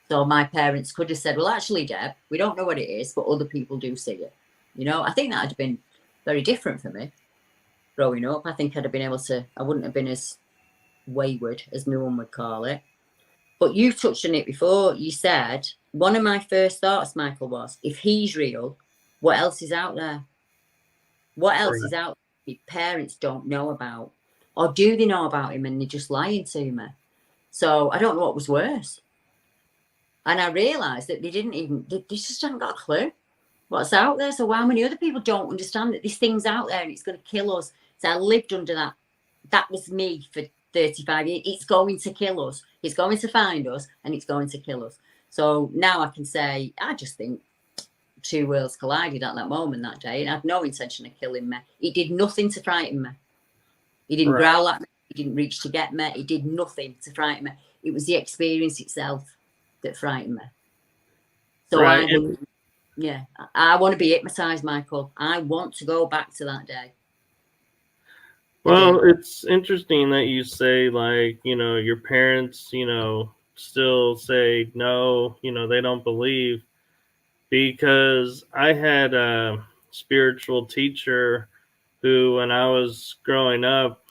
So my parents could have said, well, actually, Deb, we don't know what it is, but other people do see it. You know, I think that would have been very different for me growing up. I think I'd have been able to, I wouldn't have been as wayward, as my mum would call it. But you touched on it before. You said, one of my first thoughts, Michael, was, if he's real, what else is out there? What else is out there parents don't know about? Or do they know about him and they're just lying to me? So I don't know what was worse. And I realised that they just haven't got a clue what's out there. So how many other people don't understand that this thing's out there and it's going to kill us? So I lived under that. That was me for 35 years. It's going to kill us. It's going to find us and it's going to kill us. So now I can say, I just think two worlds collided at that moment that day, and I had no intention of killing me. It did nothing to frighten me. He didn't growl at me. He didn't reach to get me. He did nothing to frighten me. It was the experience itself that frightened me. So I want to be hypnotized, Michael. I want to go back to that day.
Well, it's interesting that you say, like, you know, your parents, you know, still say no, you know, they don't believe, because I had a spiritual teacher who, when I was growing up,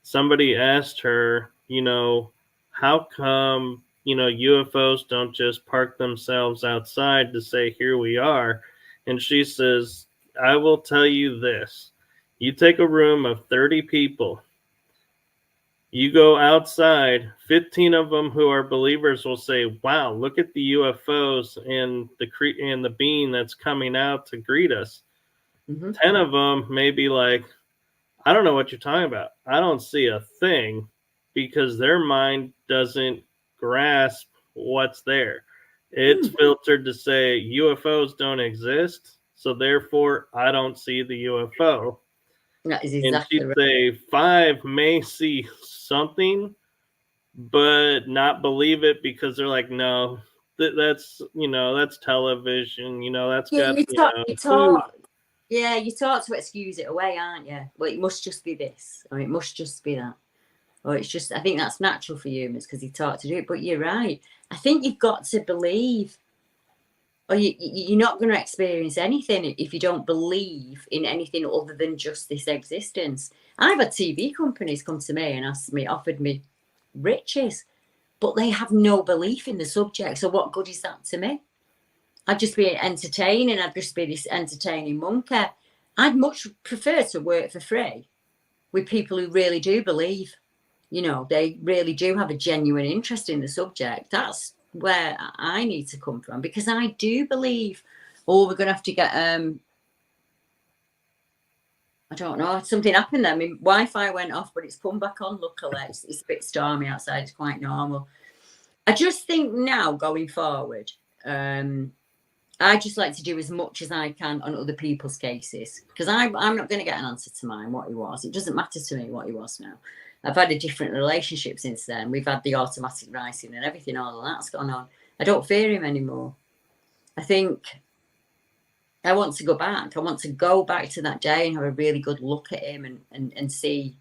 somebody asked her, you know, how come, you know, UFOs don't just park themselves outside to say, here we are? And she says, I will tell you this. You take a room of 30 people. You go outside, 15 of them who are believers will say, wow, look at the UFOs and the being that's coming out to greet us. 10 of them may be like, I don't know what you're talking about. I don't see a thing, because their mind doesn't grasp what's there. It's filtered to say UFOs don't exist, so therefore I don't see the UFO.
That is exactly
and she'd
right.
say 5 may see something, but not believe it, because they're like, no, that's, you know, that's television, you know, that's got,
you talk to excuse it away, aren't you? Well, it must just be this, or it must just be that, or it's just, I think that's natural for humans because you taught to do it. But you're right. I think you've got to believe, or you're not going to experience anything if you don't believe in anything other than just this existence. I've had TV companies come to me and offered me riches, but they have no belief in the subject. So what good is that to me? I'd just be entertaining. I'd just be this entertaining monkey. I'd much prefer to work for free with people who really do believe. You know, they really do have a genuine interest in the subject. That's where I need to come from, because I do believe, we're going to have to get, I don't know, something happened there. I mean, Wi-Fi went off, but it's come back on, luckily. It's a bit stormy outside. It's quite normal. I just think now, going forward, I just like to do as much as I can on other people's cases, because I'm not going to get an answer to mine, what he was. It doesn't matter to me what he was now. I've had a different relationship since then. We've had the automatic writing and everything, all of that's gone on. I don't fear him anymore. I think I want to go back. I want to go back to that day and have a really good look at him and see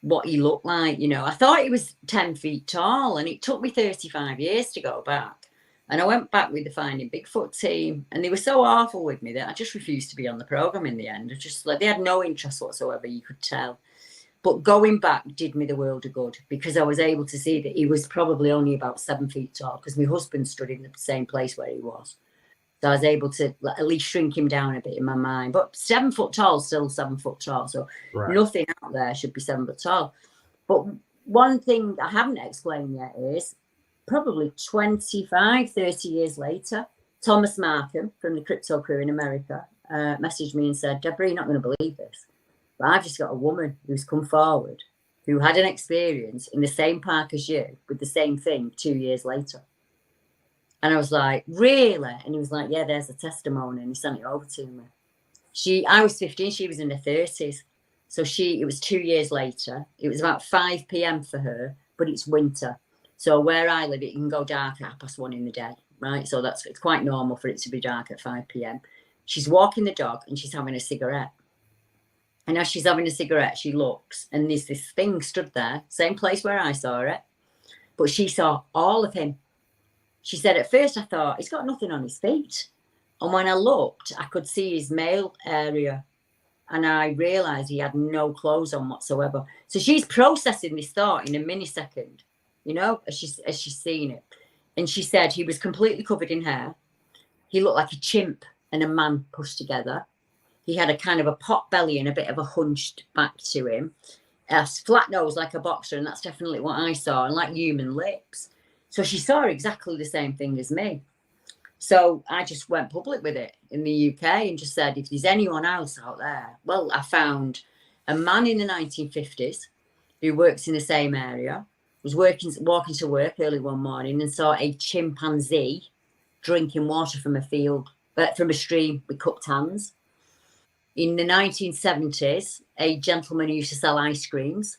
what he looked like. You know, I thought he was 10 feet tall, and it took me 35 years to go back. And I went back with the Finding Bigfoot team, and they were so awful with me that I just refused to be on the program in the end. They had no interest whatsoever, you could tell. But going back did me the world of good, because I was able to see that he was probably only about 7 feet tall, because my husband stood in the same place where he was. So I was able to at least shrink him down a bit in my mind. But 7 foot tall is still 7 foot tall. So nothing out there should be 7 foot tall. But one thing I haven't explained yet is, probably 25, 30 years later, Thomas Markham from the Crypto Crew in America messaged me and said, Deborah, you're not going to believe this, but I've just got a woman who's come forward who had an experience in the same park as you with the same thing 2 years later. And I was like, really? And he was like, yeah, there's a testimony. And he sent it over to me. I was 15, she was in her 30s. So it was 2 years later. It was about 5 p.m. for her, but it's winter. So where I live, it can go dark at 1:30 in the day, right? So it's quite normal for it to be dark at 5 p.m. She's walking the dog and she's having a cigarette. And as she's having a cigarette, she looks, and there's this thing stood there, same place where I saw it, but she saw all of him. She said, at first I thought, he's got nothing on his feet. And when I looked, I could see his male area, and I realised he had no clothes on whatsoever. So she's processing this thought in a millisecond. you know, as she's seen it. And she said he was completely covered in hair. He looked like a chimp and a man pushed together. He had a kind of a pot belly and a bit of a hunched back to him. A flat nose like a boxer, and that's definitely what I saw, and like human lips. So she saw exactly the same thing as me. So I just went public with it in the UK and just said, if there's anyone else out there, well, I found a man in the 1950s who works in the same area, was walking to work early one morning and saw a chimpanzee drinking water from a stream with cupped hands. In the 1970s, a gentleman who used to sell ice creams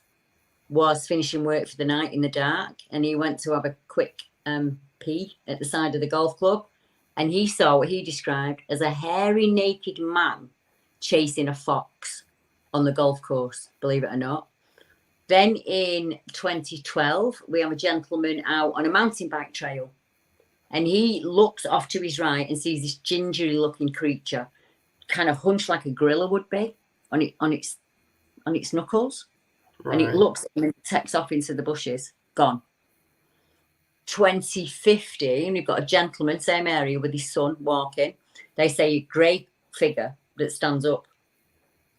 was finishing work for the night in the dark, and he went to have a quick pee at the side of the golf club, and he saw what he described as a hairy, naked man chasing a fox on the golf course, believe it or not. Then in 2012, we have a gentleman out on a mountain bike trail, and he looks off to his right and sees this gingery looking creature kind of hunched like a gorilla would be on its knuckles.
Right.
And it looks at him and takes off into the bushes, gone. 2015, we've got a gentleman, same area, with his son walking. They say a grey figure that stands up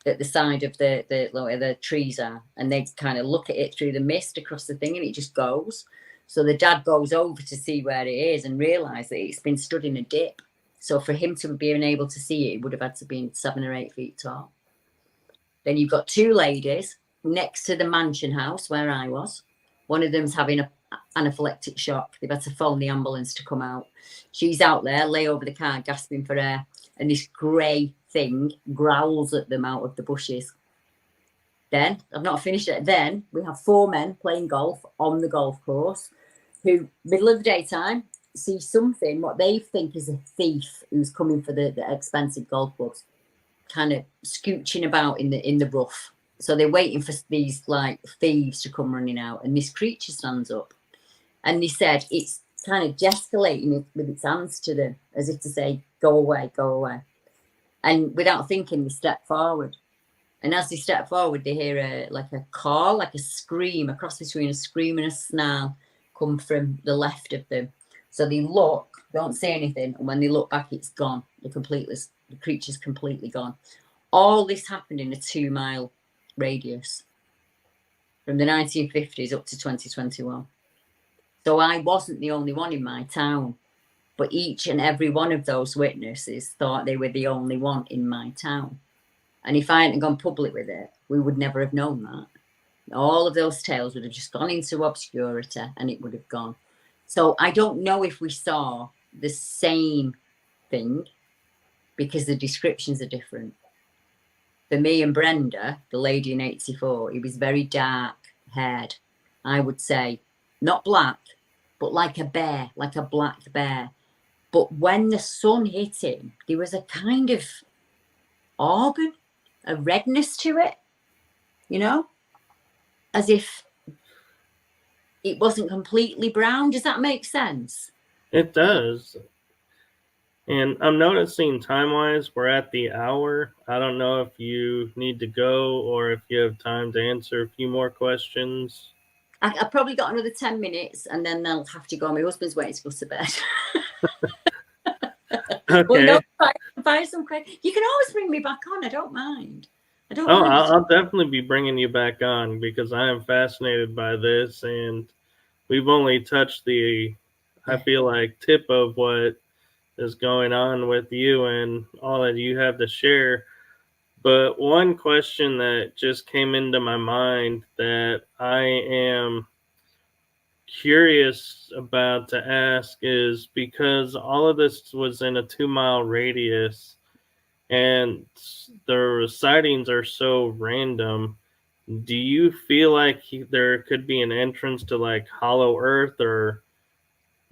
at the side of where the trees are, and they kind of look at it through the mist across the thing, and it just goes. So the dad goes over to see where it is and realise that it's been stood in a dip. So for him to be able to see it, it would have had to be 7 or 8 feet tall. Then you've got 2 ladies next to the mansion house where I was. One of them's having an anaphylactic shock. They've had to phone the ambulance to come out. She's out there, lay over the car, gasping for air, and this grey thing growls at them out of the bushes. Then, I've not finished it, then we have 4 men playing golf on the golf course who, middle of the daytime, see something, what they think is a thief who's coming for the expensive golf clubs, kind of scooching about in the rough. So they're waiting for these like thieves to come running out, and this creature stands up, and they said it's kind of gesticulating with its hands to them as if to say, go away, go away. And without thinking, they step forward, and as they step forward, they hear a call, like a scream, a cross between a scream and a snarl come from the left of them. So they look, don't say anything, and when they look back, it's gone. The creature's completely gone. All this happened in a 2-mile radius from the 1950s up to 2021. So I wasn't the only one in my town, but each and every one of those witnesses thought they were the only one in my town. And if I hadn't gone public with it, we would never have known that. All of those tales would have just gone into obscurity, and it would have gone. So I don't know if we saw the same thing because the descriptions are different. For me and Brenda, the lady in 84, he was very dark haired. I would say not black, but like a bear, like a black bear. But when the sun hit him, there was a kind of organ, a redness to it, you know, as if it wasn't completely brown. Does that make sense?
It does. And I'm noticing time-wise, we're at the hour. I don't know if you need to go or if you have time to answer a few more questions.
I've probably got another 10 minutes, and then they'll have to go. My husband's waiting to go to bed.
Okay.
Well, no, buy some questions. You can always bring me back on. I don't mind.
I'll definitely be bringing you back on because I am fascinated by this, and we've only touched I feel like, tip of what is going on with you and all that you have to share. But one question that just came into my mind that I am curious about to ask is because all of this was in a 2-mile radius and the sightings are so random, do you feel like there could be an entrance to like Hollow Earth or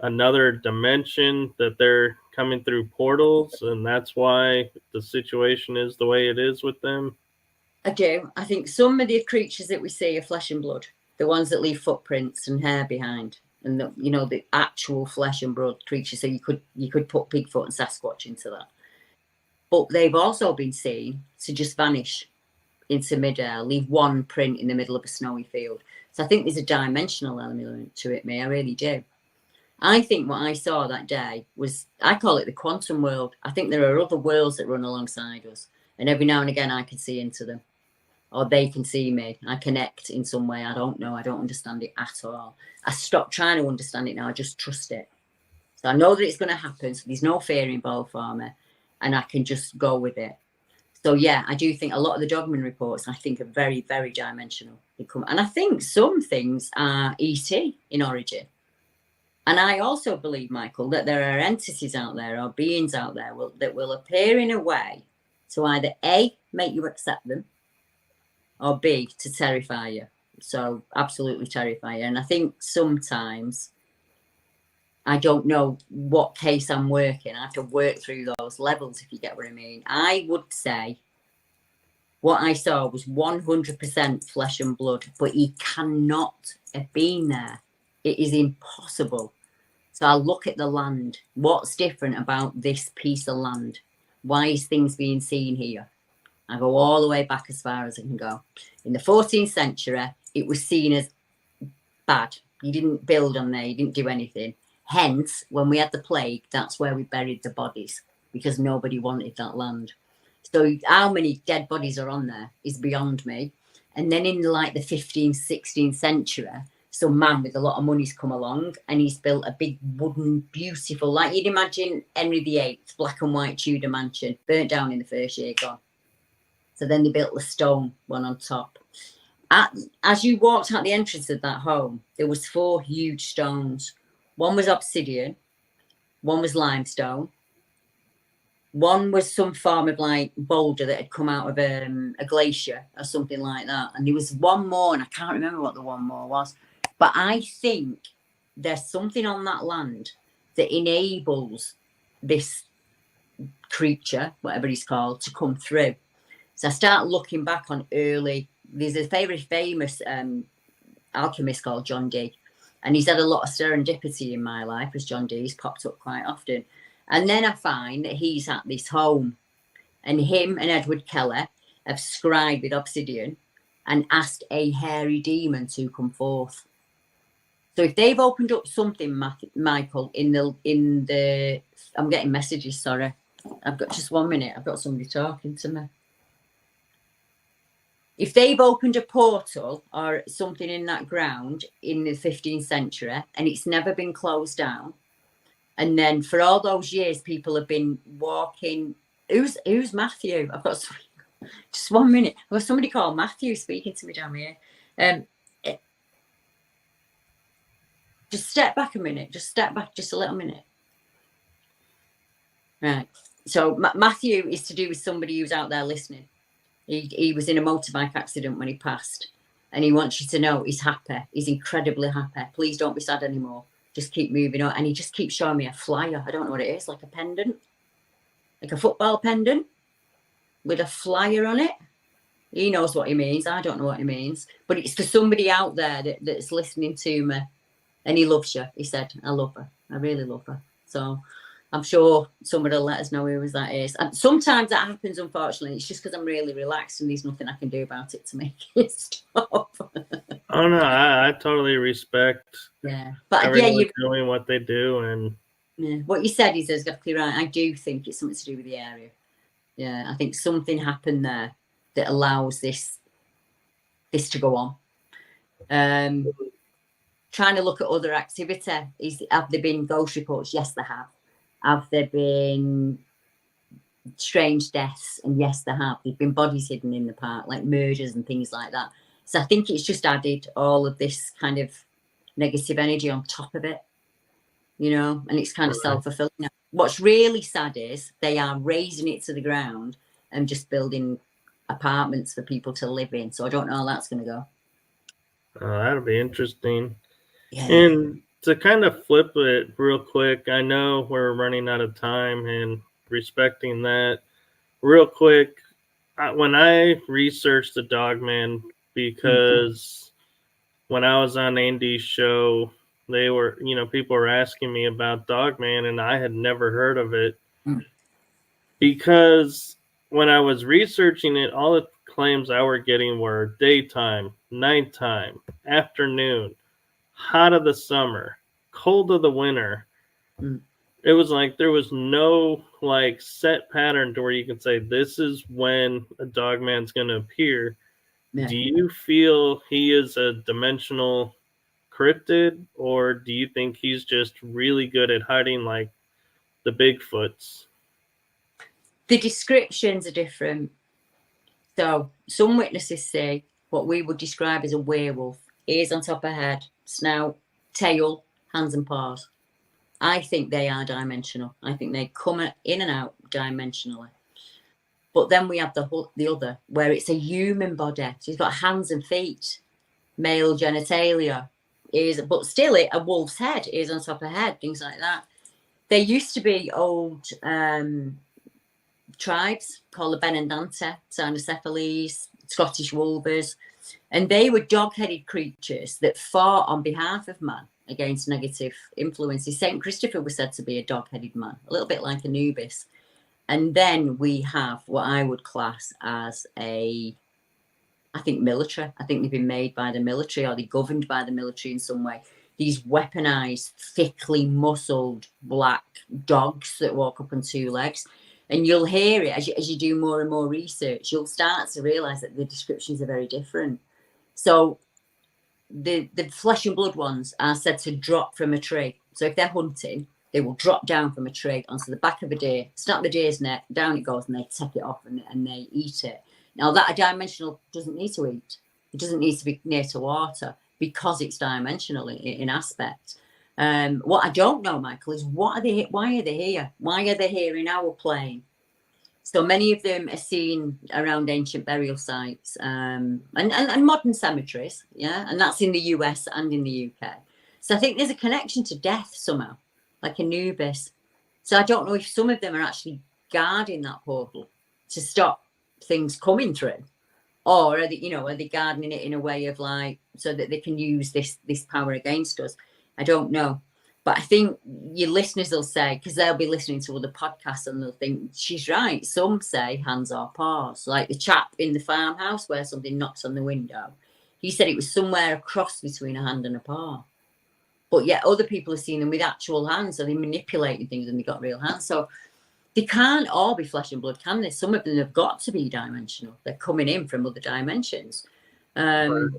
another dimension, that they're coming through portals and that's why the situation is the way it is with them?
I do. I think some of the creatures that we see are flesh and blood, the ones that leave footprints and hair behind, and the actual flesh and blood creatures. So you could put Bigfoot and Sasquatch into that. But they've also been seen to just vanish into midair, leave one print in the middle of a snowy field. So I think there's a dimensional element to it, me. I really do. I think what I saw that day was, I call it the quantum world. I think there are other worlds that run alongside us. And every now and again, I can see into them. Or they can see me. I connect in some way. I don't know. I don't understand it at all. I stopped trying to understand it now. I just trust it. So I know that it's going to happen. So there's no fear involved for me. And I can just go with it. So, yeah, I do think a lot of the Dogmen reports, I think, are very, very dimensional. And I think some things are ET in origin. And I also believe, Michael, that there are entities out there or beings out there that will appear in a way to either A, make you accept them, or B, to terrify you. So absolutely terrify you. And I think sometimes I don't know what case I'm working. I have to work through those levels, if you get what I mean. I would say what I saw was 100% flesh and blood, but he cannot have been there. It is impossible. So I look at the land. What's different about this piece of land? Why is things being seen here? I go all the way back as far as I can go. In the 14th century, it was seen as bad. You didn't build on there. You didn't do anything. Hence, when we had the plague, that's where we buried the bodies, because nobody wanted that land. So how many dead bodies are on there is beyond me. And then in like the 15th, 16th century, some man with a lot of money's come along and he's built a big wooden, beautiful, like you'd imagine Henry VIII, black and white Tudor mansion, burnt down in the first year, gone. So then they built the stone one on top. As you walked out the entrance of that home, there was 4 huge stones. One was obsidian, one was limestone, one was some form of like boulder that had come out of a glacier or something like that. And there was one more, and I can't remember what the one more was. But I think there's something on that land that enables this creature, whatever he's called, to come through. So I start looking back on early. There's a very famous alchemist called John Dee, and he's had a lot of serendipity in my life as John Dee's popped up quite often. And then I find that he's at this home, and him and Edward Keller have scribed with obsidian and asked a hairy demon to come forth. So if they've opened up something, Michael, in the I'm getting messages, sorry. I've got just 1 minute. I've got somebody talking to me. If they've opened a portal or something in that ground in the 15th century and it's never been closed down, and then for all those years people have been walking. Who's Matthew? I've got somebody, just 1 minute. I've got somebody called Matthew speaking to me down here. Just step back a minute. Just step back just a little minute. Right. So Matthew is to do with somebody who's out there listening. He was in a motorbike accident when he passed, and he wants you to know he's happy. He's incredibly happy. Please don't be sad anymore. Just keep moving on. And he just keeps showing me a flyer. I don't know what it is, like a pendant, like a football pendant with a flyer on it. He knows what he means. I don't know what he means, but it's for somebody out there that's listening to me, and he loves you. He said, "I love her. I really love her." So I'm sure somebody will let us know who that is. And sometimes that happens, unfortunately. It's just because I'm really relaxed and there's nothing I can do about it to make it stop.
Oh, no, I totally respect everyone doing what they do. And
what you said is exactly right. I do think it's something to do with the area. Yeah, I think something happened there that allows this to go on. Trying to look at other activity. Have there been ghost reports? Yes, there have. Have there been strange deaths? And yes, there have. There've been bodies hidden in the park, like murders and things like that. So I think it's just added all of this kind of negative energy on top of it, and it's kind of self-fulfilling. What's really sad is they are raising it to the ground and just building apartments for people to live in. So I don't know how that's going to go.
That'll be interesting.
Yeah.
And to kind of flip it real quick, I know we're running out of time, and respecting that, real quick, when I researched the Dogmen, because when I was on Andy's show, they were, people were asking me about Dogman, and I had never heard of it. Because when I was researching it, all the claims I were getting were daytime, nighttime, afternoon, hot of the summer, cold of the winter. It was like there was no like set pattern to where you can say this is when a Dogman's going to appear.
Yeah.
Do you feel he is a dimensional cryptid, or do you think he's just really good at hiding like the Bigfoots?
The descriptions are different. So some witnesses say what we would describe as a werewolf: ears on top of head, snout, tail, hands and paws. I think they are dimensional. I think they come in and out dimensionally. But then we have the other, where it's a human body. So he's got hands and feet, male genitalia, ears, but still a wolf's head, ears on top of head, things like that. There used to be old tribes called the Benedante, Cynocephalese, Scottish Wolvers, and they were dog-headed creatures that fought on behalf of man against negative influences. Saint Christopher was said to be a dog-headed man, a little bit like Anubis. And then we have what I would class as I think military. I think they've been made by the military, or they're governed by the military in some way. These weaponized, thickly muscled black dogs that walk up on two legs. And you'll hear it as you do more and more research, you'll start to realize that the descriptions are very different. So the flesh and blood ones are said to drop from a tree. So if they're hunting, they will drop down from a tree onto the back of a deer, snap the deer's neck, down it goes, and they take it off and they eat it. Now, that a dimensional doesn't need to eat. It doesn't need to be near to water because it's dimensional in aspect. What I don't know, Michael, is why are they here? Why are they here in our plane? So many of them are seen around ancient burial sites and modern cemeteries, yeah, and that's in the US and in the UK. So I think there's a connection to death somehow, like Anubis. So I don't know if some of them are actually guarding that portal to stop things coming through, or are they guarding it in a way of like so that they can use this power against us? I don't know. But I think your listeners will say, because they'll be listening to other podcasts and they'll think, she's right. Some say hands or paws. Like the chap in the farmhouse where something knocks on the window. He said it was somewhere a cross between a hand and a paw. But yet other people have seen them with actual hands. So they're manipulating things and they've got real hands. So they can't all be flesh and blood, can they? Some of them have got to be dimensional. They're coming in from other dimensions. And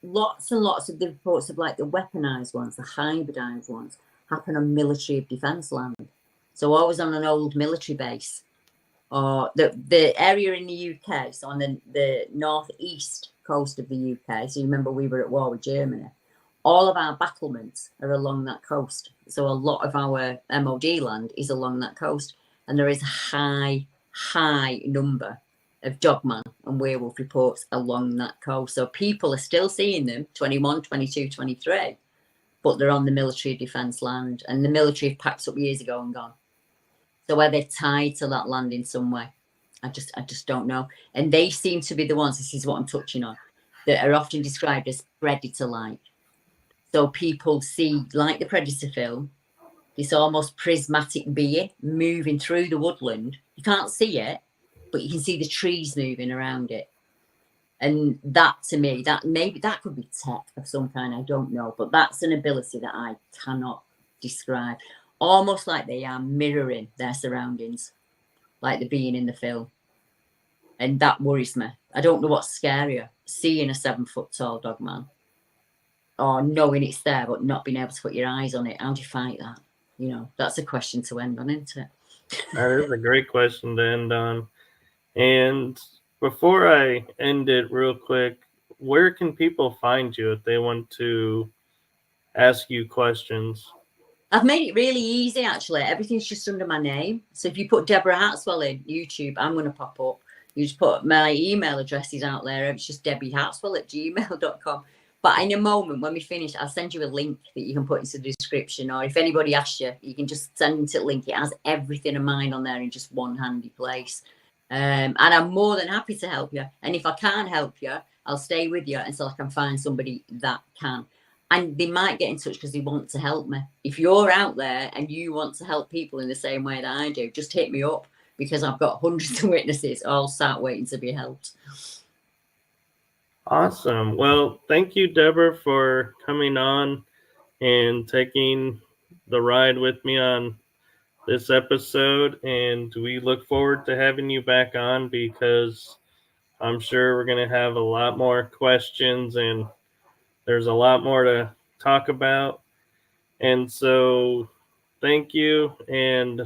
lots and lots of the reports of like the weaponized ones, the hybridized ones, happen on military defense land. So always on an old military base, or the area in the UK, so on the northeast coast of the UK. So you remember we were at war with Germany. All of our battlements are along that coast. So a lot of our MOD land is along that coast, and there is a high number of dogman and werewolf reports along that coast. So people are still seeing them 21, 22, 23, but they're on the military defence land, and the military have packed up years ago and gone. So are they tied to that land in some way? I just don't know. And they seem to be the ones, this is what I'm touching on, that are often described as predator-like. So people see, like the Predator film, this almost prismatic being moving through the woodland. You can't see it, but you can see the trees moving around it. And that, to me, that could be tech of some kind, I don't know. But that's an ability that I cannot describe. Almost like they are mirroring their surroundings, like the being in the film. And that worries me. I don't know what's scarier, seeing a 7-foot-tall dog man, or knowing it's there but not being able to put your eyes on it. How do you fight that? You know, that's a question to end on, isn't it?
That is a great question to end on. And before I end it real quick, where can people find you if they want to ask you questions?
I've made it really easy, actually. Everything's just under my name. So if you put Deborah Hatswell in YouTube, I'm going to pop up. You just put my email addresses out there. It's just debbiehatswell@gmail.com. But in a moment, when we finish, I'll send you a link that you can put into the description. Or if anybody asks you, you can just send them to the link. It has everything of mine on there in just one handy place. And I'm more than happy to help you. And if I can't help you, I'll stay with you until I can find somebody that can. And they might get in touch because they want to help me. If you're out there and you want to help people in the same way that I do, just hit me up. because I've got hundreds of witnesses all sat waiting to be helped.
Awesome. Well, thank you, Deborah, for coming on and taking the ride with me on this episode. And we look forward to having you back on, because I'm sure we're going to have a lot more questions and there's a lot more to talk about. And so thank you. And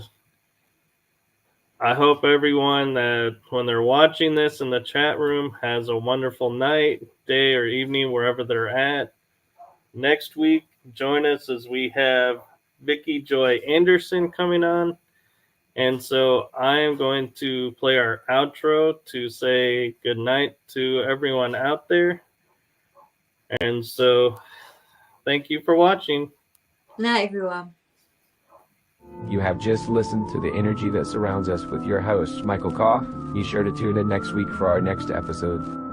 I hope everyone that when they're watching this in the chat room has a wonderful night, day, or evening, wherever they're at. Next week, join us as we have Vicky Joy Anderson coming on. And so I am going to play our outro to say good night to everyone out there. And so thank you for watching.
Night, everyone.
You have just listened to The Energy That Surrounds Us with your host, Michael Kopf. Be sure to tune in next week for our next episode.